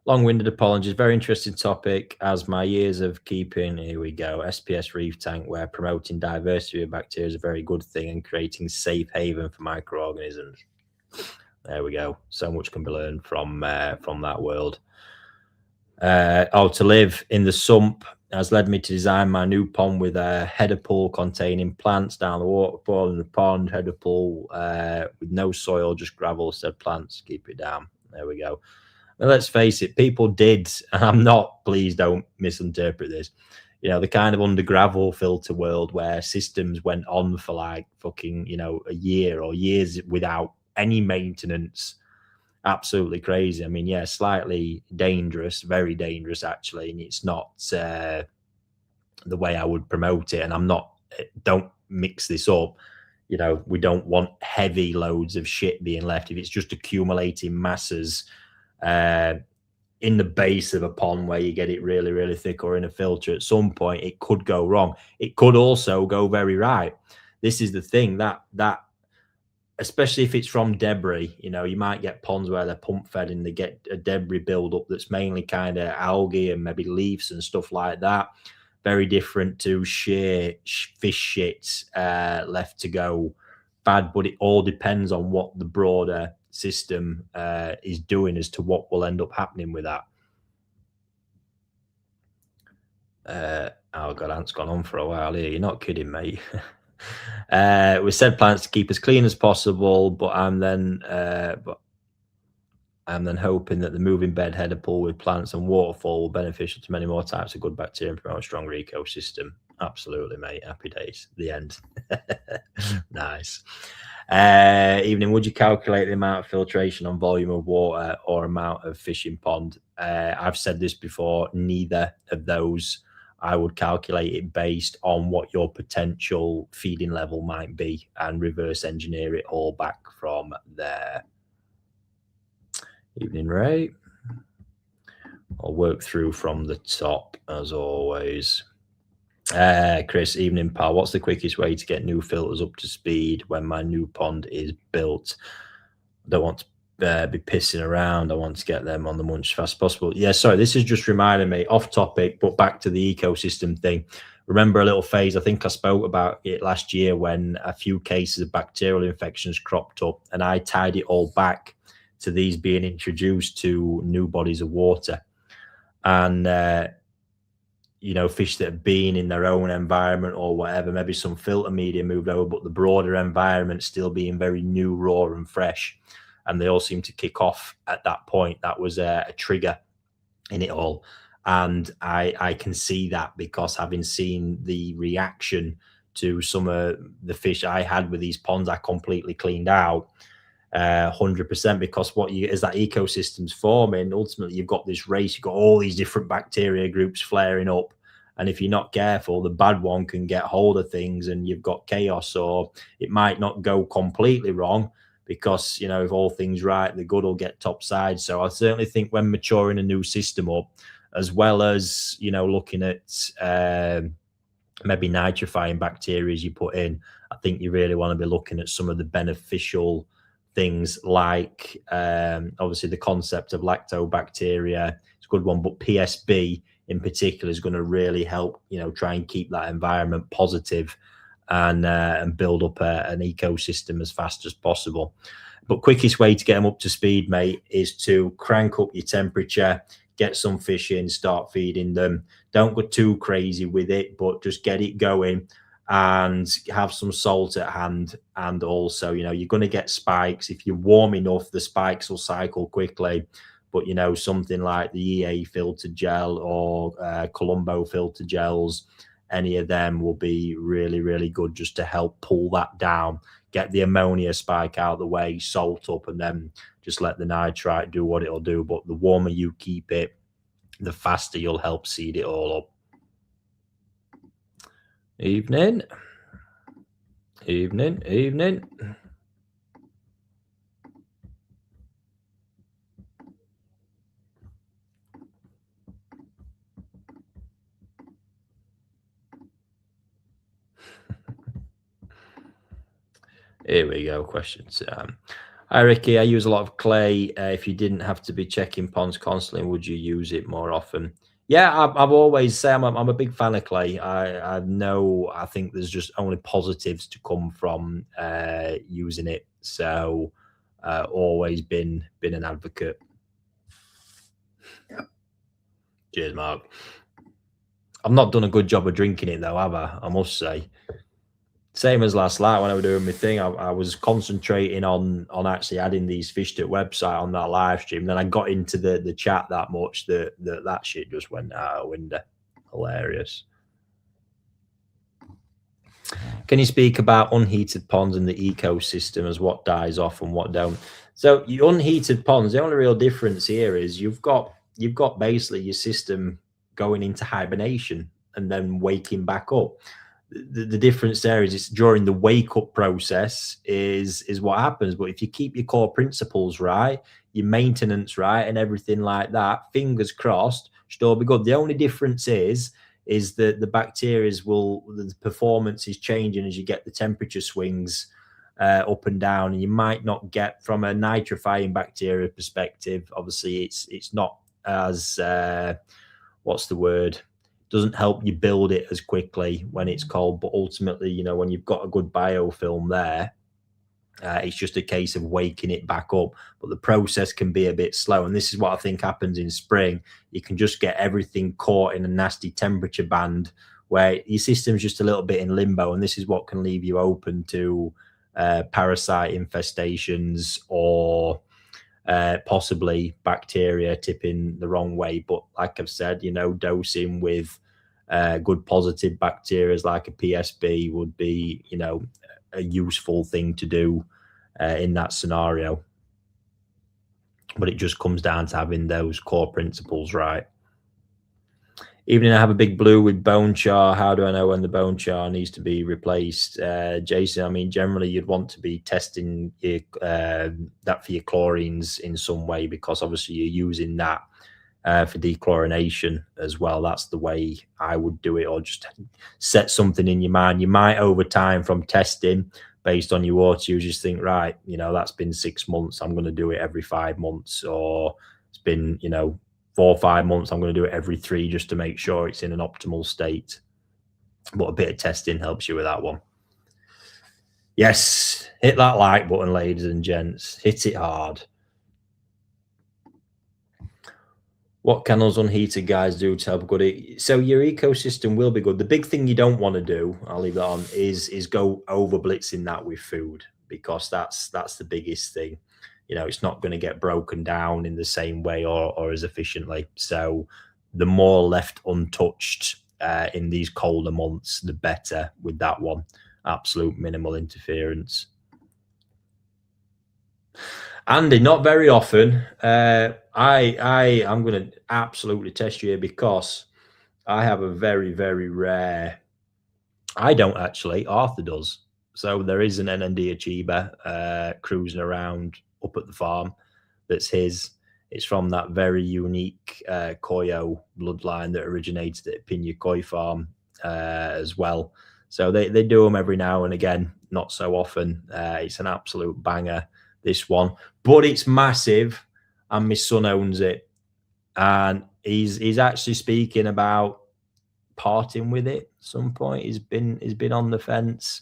Long-winded apologies. Very interesting topic, as my years of keeping, here we go, SPS reef tank, where promoting diversity of bacteria is a very good thing and creating safe haven for microorganisms. There we go. So much can be learned from that world. To live in the sump has led me to design my new pond with a header pool containing plants down the waterfall in the pond. Header pool with no soil, just gravel, said plants. Keep it down. There we go. Now, let's face it, people did, and I'm not, please don't misinterpret this, the kind of under gravel filter world where systems went on for like fucking, a year or years without any maintenance. Absolutely crazy. I mean, yeah, slightly dangerous, very dangerous, actually. And it's not the way I would promote it. And don't mix this up. We don't want heavy loads of shit being left. If it's just accumulating masses, in the base of a pond where you get it really, really thick, or in a filter, at some point it could go wrong. It could also go very right. This is the thing that especially if it's from debris, you might get ponds where they're pump fed and they get a debris buildup that's mainly kind of algae and maybe leaves and stuff like that. Very different to sheer fish shit left to go bad, but it all depends on what the broader system is doing as to what will end up happening with that. Oh god, Ant's gone on for a while here. You're not kidding, mate. We said plants to keep as clean as possible, but I'm then hoping that the moving bed header pool with plants and waterfall will be beneficial to many more types of good bacteria and promote a stronger ecosystem. Absolutely, mate. Happy days. The end. Nice. Evening, would you calculate the amount of filtration on volume of water or amount of fishing pond? I've said this before, neither of those. I would calculate it based on what your potential feeding level might be and reverse engineer it all back from there. Evening, Ray. I'll work through from the top as always. Chris, evening, pal. What's the quickest way to get new filters up to speed when my new pond is built? I don't want to be pissing around. I want to get them on the munch as fast as possible. Yeah, sorry, this is just reminding me, off topic, but back to the ecosystem thing. Remember a little phase, I think I spoke about it last year when a few cases of bacterial infections cropped up, and I tied it all back to these being introduced to new bodies of water. And fish that have been in their own environment or whatever, maybe some filter media moved over, but the broader environment still being very new, raw and fresh. And they all seem to kick off at that point. That was a trigger in it all. And I can see that because having seen the reaction to some of the fish I had with these ponds, I completely cleaned out 100%, because as that ecosystem's forming, ultimately you've got this race, you've got all these different bacteria groups flaring up, and if you're not careful, the bad one can get hold of things and you've got chaos. Or it might not go completely wrong, because if all things right, the good will get topside. So I certainly think when maturing a new system up, as well as looking at maybe nitrifying bacteria you put in, I think you really want to be looking at some of the beneficial things, like obviously the concept of lactobacteria. It's a good one, but PSB in particular is going to really help try and keep that environment positive and build up an ecosystem as fast as possible. But quickest way to get them up to speed, mate, is to crank up your temperature, get some fish in, start feeding them. Don't go too crazy with it, but just get it going and have some salt at hand. And also, you're going to get spikes. If you're warm enough, the spikes will cycle quickly. But, something like the EA filtered gel or Colombo filter gels, any of them will be really, really good just to help pull that down, get the ammonia spike out of the way, salt up, and then just let the nitrite do what it'll do. But the warmer you keep it, the faster you'll help seed it all up. Evening. Here we go. Questions. Hi, Ricky. I use a lot of clay. If you didn't have to be checking ponds constantly, would you use it more often? Yeah, I've always say I'm a big fan of clay. I think there's just only positives to come from using it. So always been an advocate. Cheers, Mark. I've not done a good job of drinking it though, have I must say. Same as last night when I was doing my thing, I was concentrating on actually adding these fish to the website on that live stream. Then I got into the chat that much that shit just went out of window. Hilarious. Can you speak about unheated ponds and the ecosystem as what dies off and what don't? So your unheated ponds, the only real difference here is you've got basically your system going into hibernation and then waking back up. The difference there is it's during the wake up process is what happens. But if you keep your core principles right, your maintenance right, and everything like that, fingers crossed, should all be good. The only difference is that the the performance is changing as you get the temperature swings up and down, and you might not get, from a nitrifying bacteria perspective, obviously it's not as what's the word, doesn't help you build it as quickly when it's cold. But ultimately, you know, when you've got a good biofilm there, it's just a case of waking it back up. But the process can be a bit slow, and this is what I think happens in spring. You can just get everything caught in a nasty temperature band where your system's just a little bit in limbo, and this is what can leave you open to parasite infestations or possibly bacteria tipping the wrong way. But like I've said, you know, dosing with good positive bacteria like a PSB would be, you know, a useful thing to do in that scenario. But it just comes down to having those core principles right. Even if I have a big blue with bone char, how do I know when the bone char needs to be replaced? Jason, I mean, generally you'd want to be testing that for your chlorines in some way, because obviously you're using that for dechlorination as well. That's the way I would do it, or just set something in your mind. You might, over time, from testing based on your water use, just think, right, you know, that's been 6 months, I'm going to do it every 5 months, or it's been, you know, 4 or 5 months, I'm going to do it every 3, just to make sure it's in an optimal state. But a bit of testing helps you with that one. Yes, hit that like button, ladies and gents. Hit it hard. What can those unheated guys do to help good? So your ecosystem will be good. The big thing you don't want to do, I'll leave that on, is go over blitzing that with food, because that's the biggest thing. You know, it's not going to get broken down in the same way or as efficiently. So the more left untouched in these colder months, the better with that one. Absolute minimal interference. Andy, not very often. I'm going to absolutely test you here, because I have a very, very rare. I don't actually. Arthur does. So there is an NND achiever cruising around up at the farm. That's his. It's from that very unique Koyo bloodline that originated at Pinya Koi farm as well. So they do them every now and again, not so often. It's an absolute banger, this one, but it's massive, and my son owns it, and he's actually speaking about parting with it at some point. He's been on the fence.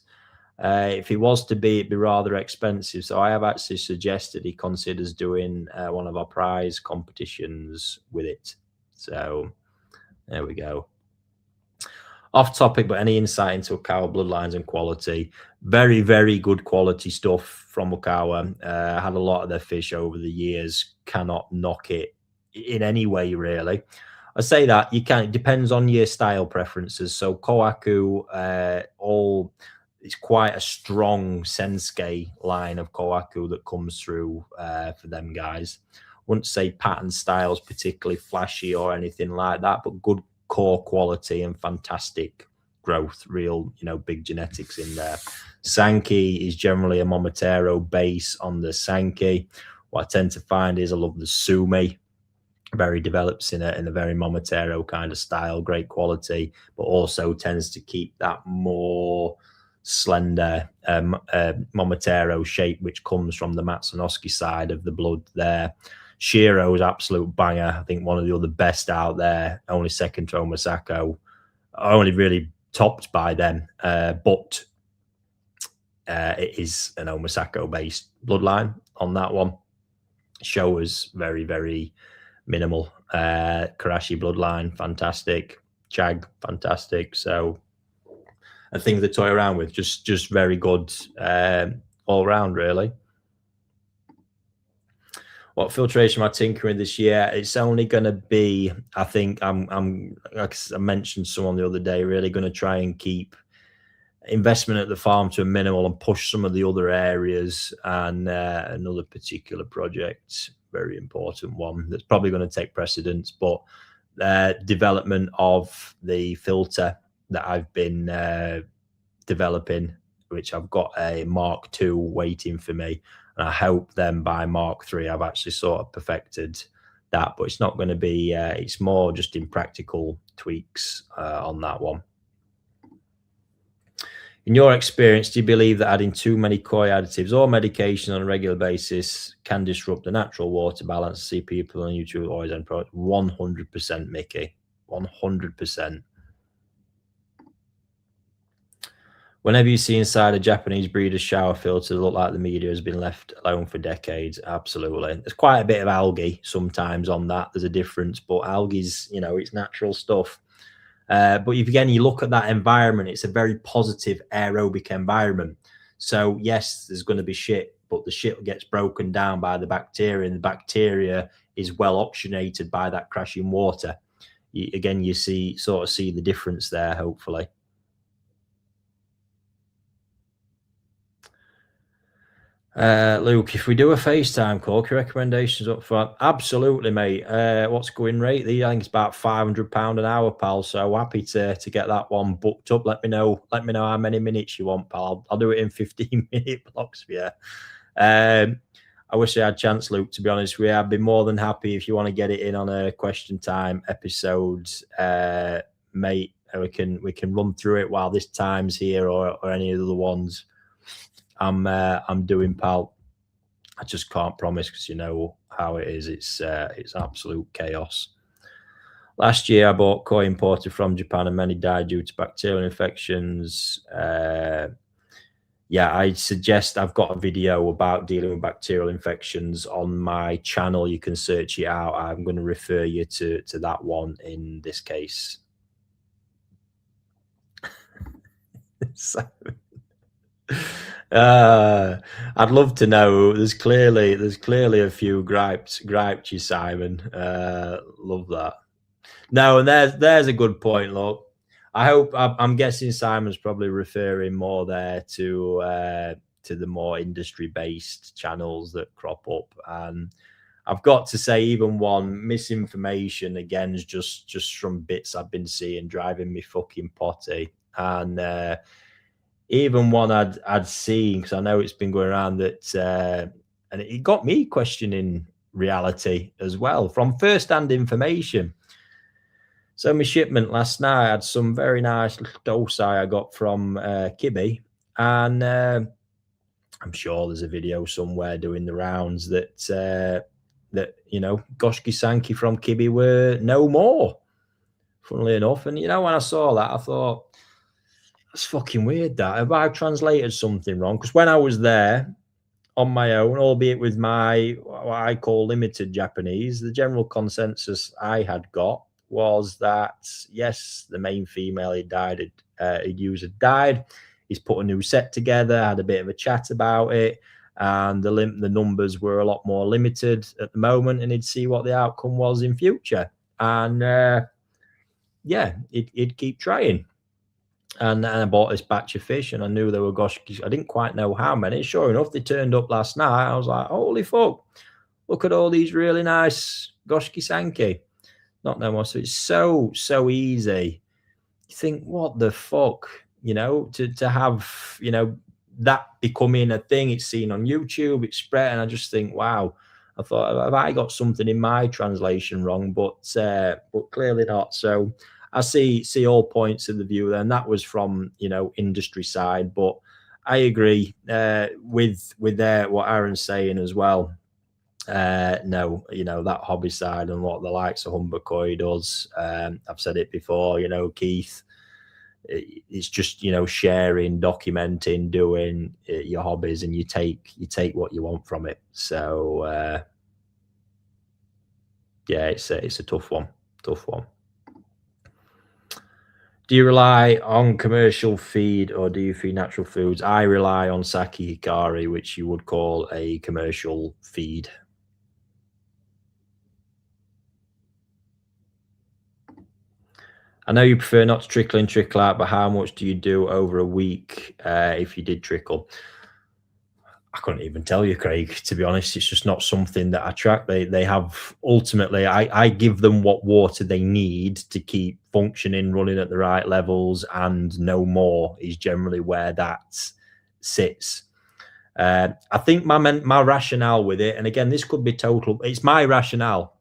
If he was to be, it'd be rather expensive. So I have actually suggested he considers doing one of our prize competitions with it. So there we go. Off topic, but any insight into Okawa bloodlines and quality? Very, very good quality stuff from Okawa. Had a lot of their fish over the years. Cannot knock it in any way, really. I say that you can. It depends on your style preferences. So Kohaku, it's quite a strong Sensuke line of Kohaku that comes through for them guys. Wouldn't say pattern styles particularly flashy or anything like that, but good core quality and fantastic growth, real, you know, big genetics in there. Sankey is generally a Momotaro base on the Sankey. What I tend to find is I love the Sumi. Very develops in a very Momotaro kind of style, great quality, but also tends to keep that more slender Momotaro shape, which comes from the Matsunosuke side of the blood there. Shiro's absolute banger. I think one of the other best out there, only second to Omasako, only really topped by them. But it is an Omasako based bloodline on that one. Showa's very, very minimal. Karashi Bloodline, fantastic. Jag, fantastic. So a thing to toy around with, just very good all round, really. What filtration am I tinkering this year? It's only going to be, I think I'm like I mentioned someone the other day, really going to try and keep investment at the farm to a minimal and push some of the other areas. And another particular project, very important one that's probably going to take precedence, but development of the filter that I've been developing, which I've got a Mark II waiting for me. And I hope then by Mark III, I've actually sort of perfected that, but it's not going to be, it's more just in practical tweaks on that one. In your experience, do you believe that adding too many koi additives or medication on a regular basis can disrupt the natural water balance? I see people on YouTube always end product. 100%, Mickey. 100%. Whenever you see inside a Japanese breeder's shower filter, look like the media has been left alone for decades. Absolutely. There's quite a bit of algae sometimes on that. There's a difference, but algae's, you know, it's natural stuff. But if again, you look at that environment, it's a very positive aerobic environment. So yes, there's going to be shit, but the shit gets broken down by the bacteria, and the bacteria is well oxygenated by that crashing water. Again, you sort of see the difference there, hopefully. Luke, if we do a FaceTime call, your recommendations up front? Absolutely, mate. What's going rate? I think it's about £500 an hour, pal. So happy to get that one booked up. Let me know how many minutes you want, pal. I'll do it in 15-minute blocks for you. I wish I had a chance, Luke, to be honest with you. I'd be more than happy if you want to get it in on a question time episode, mate. We can run through it while this time's here or any of the other ones I'm doing, pal. I just can't promise because you know how it is. It's absolute chaos. Last year, I bought koi imported from Japan, and many died due to bacterial infections. Yeah, I suggest I've got a video about dealing with bacterial infections on my channel. You can search it out. I'm going to refer you to that one in this case. I'd love to know. There's clearly a few griped you, Simon. Love that. No, and there's a good point. Look, I'm guessing Simon's probably referring more there to the more industry-based channels that crop up. And I've got to say, even one misinformation again is just from bits I've been seeing driving me fucking potty. And even one I'd seen, because I know it's been going around that, and it got me questioning reality as well from first-hand information. So my shipment last night had some very nice dosai I got from Kibi, and I'm sure there's a video somewhere doing the rounds that you know, Goshki Sanki from Kibi were no more, funnily enough. And you know, when I saw that, I thought, that's fucking weird. That have I translated something wrong? Because when I was there on my own, albeit with my what I call limited Japanese, the general consensus I had got was that yes, the main female he'd used had died. He's put a new set together, had a bit of a chat about it, and the numbers were a lot more limited at the moment, and he'd see what the outcome was in future. And yeah, he'd keep trying. And I bought this batch of fish, and I knew there were goshki. I didn't quite know how many. Sure enough, they turned up last night. I was like, holy fuck, look at all these really nice goshki sanki. Not no more. So it's so easy. You think, what the fuck, you know, to have, you know, that becoming a thing. It's seen on YouTube, it's spread, and I just think, wow. I thought, have I got something in my translation wrong? But clearly not. So I see all points of the view there, and that was from, you know, industry side. But I agree with what Aaron's saying as well. No, you know, that hobby side and what the likes of Humber Koi does. I've said it before, you know, Keith. It's just, you know, sharing, documenting, doing your hobbies, and you take what you want from it. So Yeah, it's a tough one. Tough one. Do you rely on commercial feed or do you feed natural foods? I rely on Saki Hikari, which you would call a commercial feed. I know you prefer not to trickle in, trickle out, but how much do you do over a week if you did trickle? I couldn't even tell you, Craig, to be honest. It's just not something that I track. They have ultimately, I give them what water they need to keep functioning, running at the right levels, and no more is generally where that sits. I think my rationale with it, and again, this could be total, it's my rationale.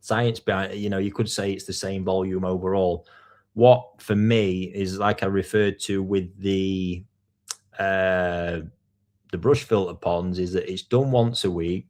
Science behind it, you could say it's the same volume overall. What for me is like I referred to with the brush filter ponds is that it's done once a week,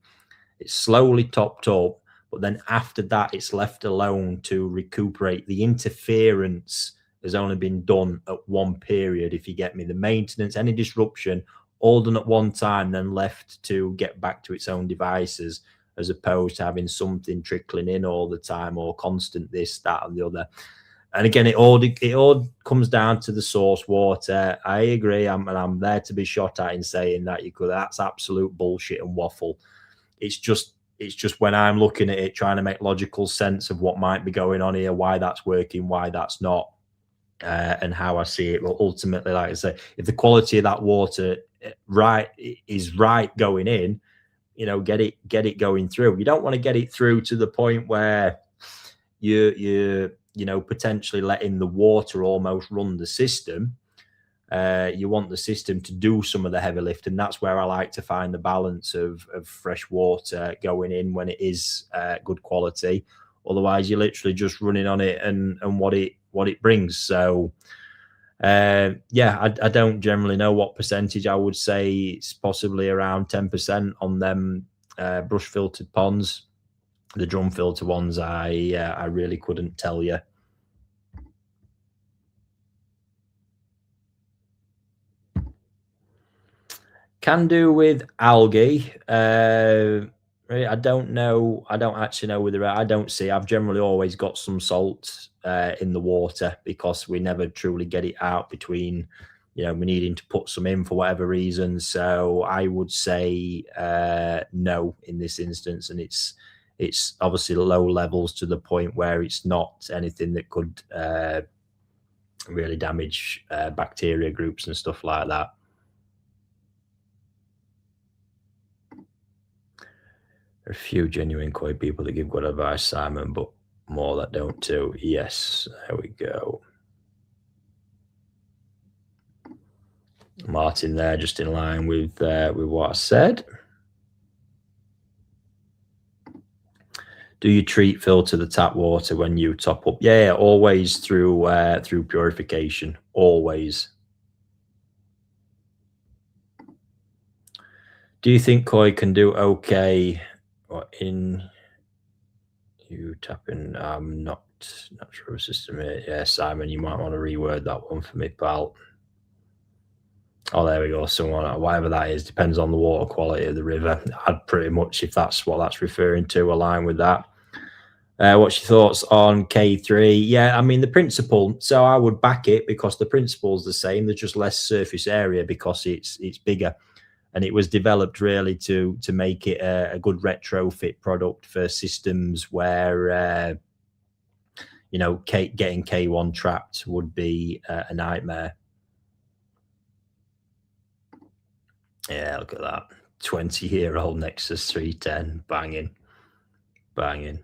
it's slowly topped up, but then after that it's left alone to recuperate. The interference has only been done at one period, if you get me. The maintenance, any disruption, all done at one time, then left to get back to its own devices, as opposed to having something trickling in all the time or constant this, that, and the other. And again, it all comes down to the source water. I agree. I'm there to be shot at in saying that that's absolute bullshit and waffle. It's just when I'm looking at it, trying to make logical sense of what might be going on here, why that's working, why that's not, and how I see it. Well, ultimately, like I say, if the quality of that water is right going in, get it going through. You don't want to get it through to the point where you're potentially letting the water almost run the system. You want the system to do some of the heavy lift, and that's where I like to find the balance of fresh water going in when it is good quality. Otherwise, you're literally just running on it and what it brings. So I don't generally know what percentage. I would say it's possibly around 10% on them brush filtered ponds. The drum filter ones, I really couldn't tell you. Can do with algae. I don't know. I don't actually know whether I don't see. I've generally always got some salt in the water because we never truly get it out between, me needing to put some in for whatever reason. So I would say no in this instance, and it's obviously low levels to the point where it's not anything that could really damage bacteria groups and stuff like that. There are a few genuine koi people that give good advice, Simon, but more that don't too. Yes, there we go. Martin there, just in line with what I said. Do you treat filter the tap water when you top up? Yeah, always through purification. Always. Do you think koi can do okay in you tapping? I'm not sure of system here. Yeah, Simon, you might want to reword that one for me, pal. Oh, there we go. Someone, whatever that is, depends on the water quality of the river. I'd pretty much, if that's what that's referring to, align with that. What's your thoughts on K3? Yeah, I mean, the principle. So I would back it because the principle is the same. There's just less surface area because it's bigger. And it was developed really to make it a good retrofit product for systems where, getting K1 trapped would be a nightmare. Yeah, look at that. 20-year-old Nexus 310. Banging. Banging.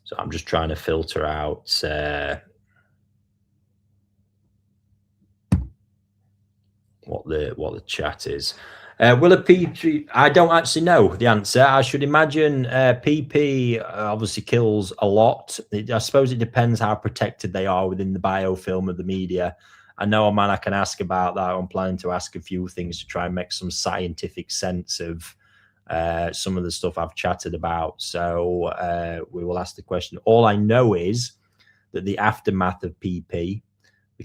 So I'm just trying to filter out what the chat is. Will a PP? I don't actually know the answer. I should imagine PP obviously kills a lot. I suppose it depends how protected they are within the biofilm of the media. I know a man I can ask about that. I'm planning to ask a few things to try and make some scientific sense of some of the stuff I've chatted about. So we will ask the question. All I know is that the aftermath of PP,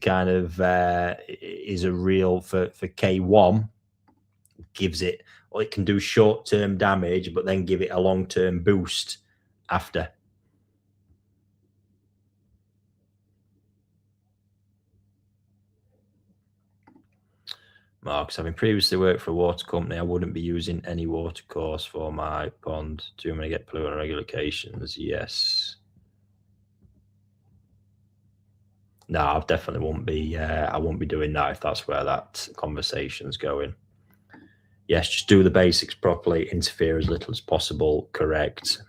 kind of is a real for K1, gives it, or it can do short-term damage, but then give it a long-term boost after. Marks, having previously worked for a water company, I wouldn't be using any water course for my pond. Too many get polluted on regular occasions. Yes. No, I definitely won't be. I won't be doing that if that's where that conversation's going. Yes, just do the basics properly. Interfere as little as possible. Correct.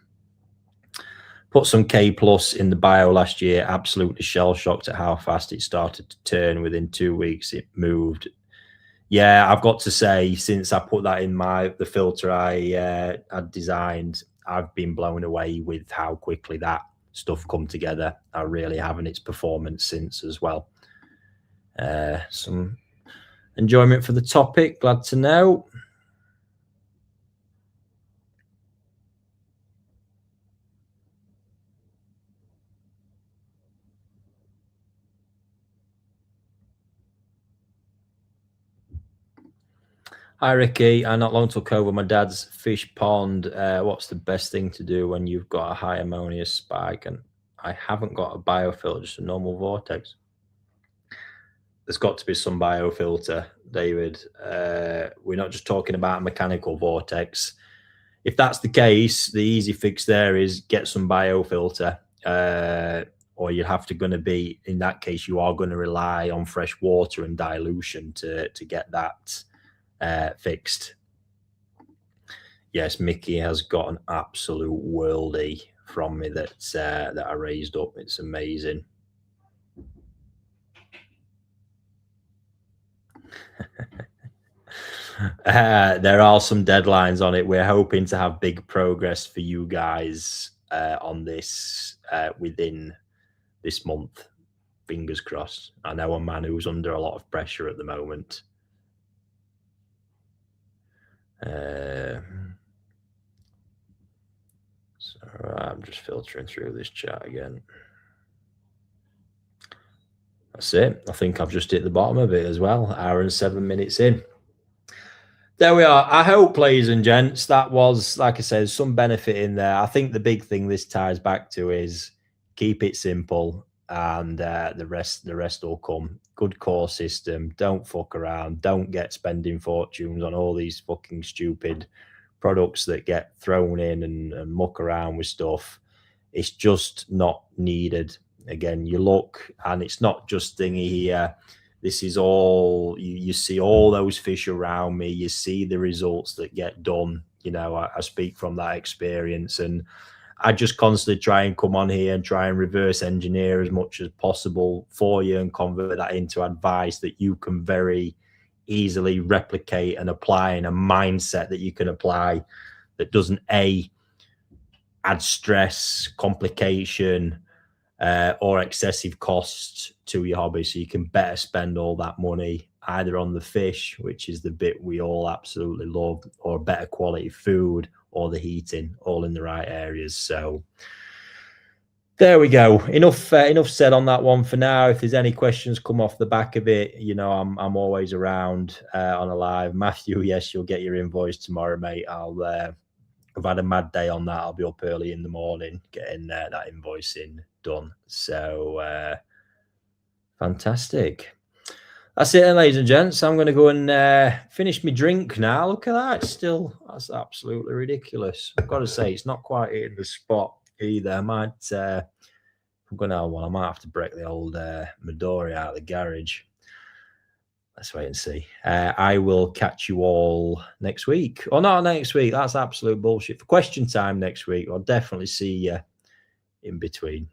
Put some K plus in the bio last year. Absolutely shell shocked at how fast it started to turn. Within 2 weeks, it moved. Yeah, I've got to say, since I put that in the filter I had designed, I've been blown away with how quickly that stuff come together. I really have, and its performance since as well. Some enjoyment for the topic. Glad to know. Hi, Ricky. I not long took over my dad's fish pond. What's the best thing to do when you've got a high ammonia spike? And I haven't got a biofilter, just a normal vortex. There's got to be some biofilter, David. We're not just talking about a mechanical vortex. If that's the case, the easy fix there is get some biofilter, or you have to going to be, in that case, you are going to rely on fresh water and dilution to get that fixed. Yes, Mickey has got an absolute worldie from me that I raised up. It's amazing. There are some deadlines on it. We're hoping to have big progress for you guys on this within this month. Fingers crossed. I know a man who's under a lot of pressure at the moment. So I'm just filtering through this chat again. That's it. I think I've just hit the bottom of it as well. Hour and 7 minutes in. There we are. I hope, ladies and gents, that was, like I said, some benefit in there. I think the big thing this ties back to is keep it simple, and the rest will come. Good core system. Don't fuck around. Don't get spending fortunes on all these fucking stupid products that get thrown in and muck around with stuff. It's just not needed. Again, you look, and it's not just thingy here. This is all, you see all those fish around me. You see the results that get done. You know, I speak from that experience, and I just constantly try and come on here and try and reverse engineer as much as possible for you and convert that into advice that you can very easily replicate and apply in a mindset that you can apply that doesn't add stress, complication, or excessive costs to your hobby. So you can better spend all that money either on the fish, which is the bit we all absolutely love, or better quality food, or the heating, all in the right areas. So there we go. Enough said on that one for now. If there's any questions come off the back of it, you know, I'm always around on a live. Matthew, yes, you'll get your invoice tomorrow, mate. I've had a mad day on that. I'll be up early in the morning getting that invoicing done. So fantastic. That's it, ladies and gents. I'm going to go and finish my drink now. Look at that. That's absolutely ridiculous. I've got to say, it's not quite hitting the spot either. I might, I'm going to have one. I might have to break the old Midori out of the garage. Let's wait and see. I will catch you all next week. Or not next week. That's absolute bullshit. For question time next week, I'll definitely see you in between.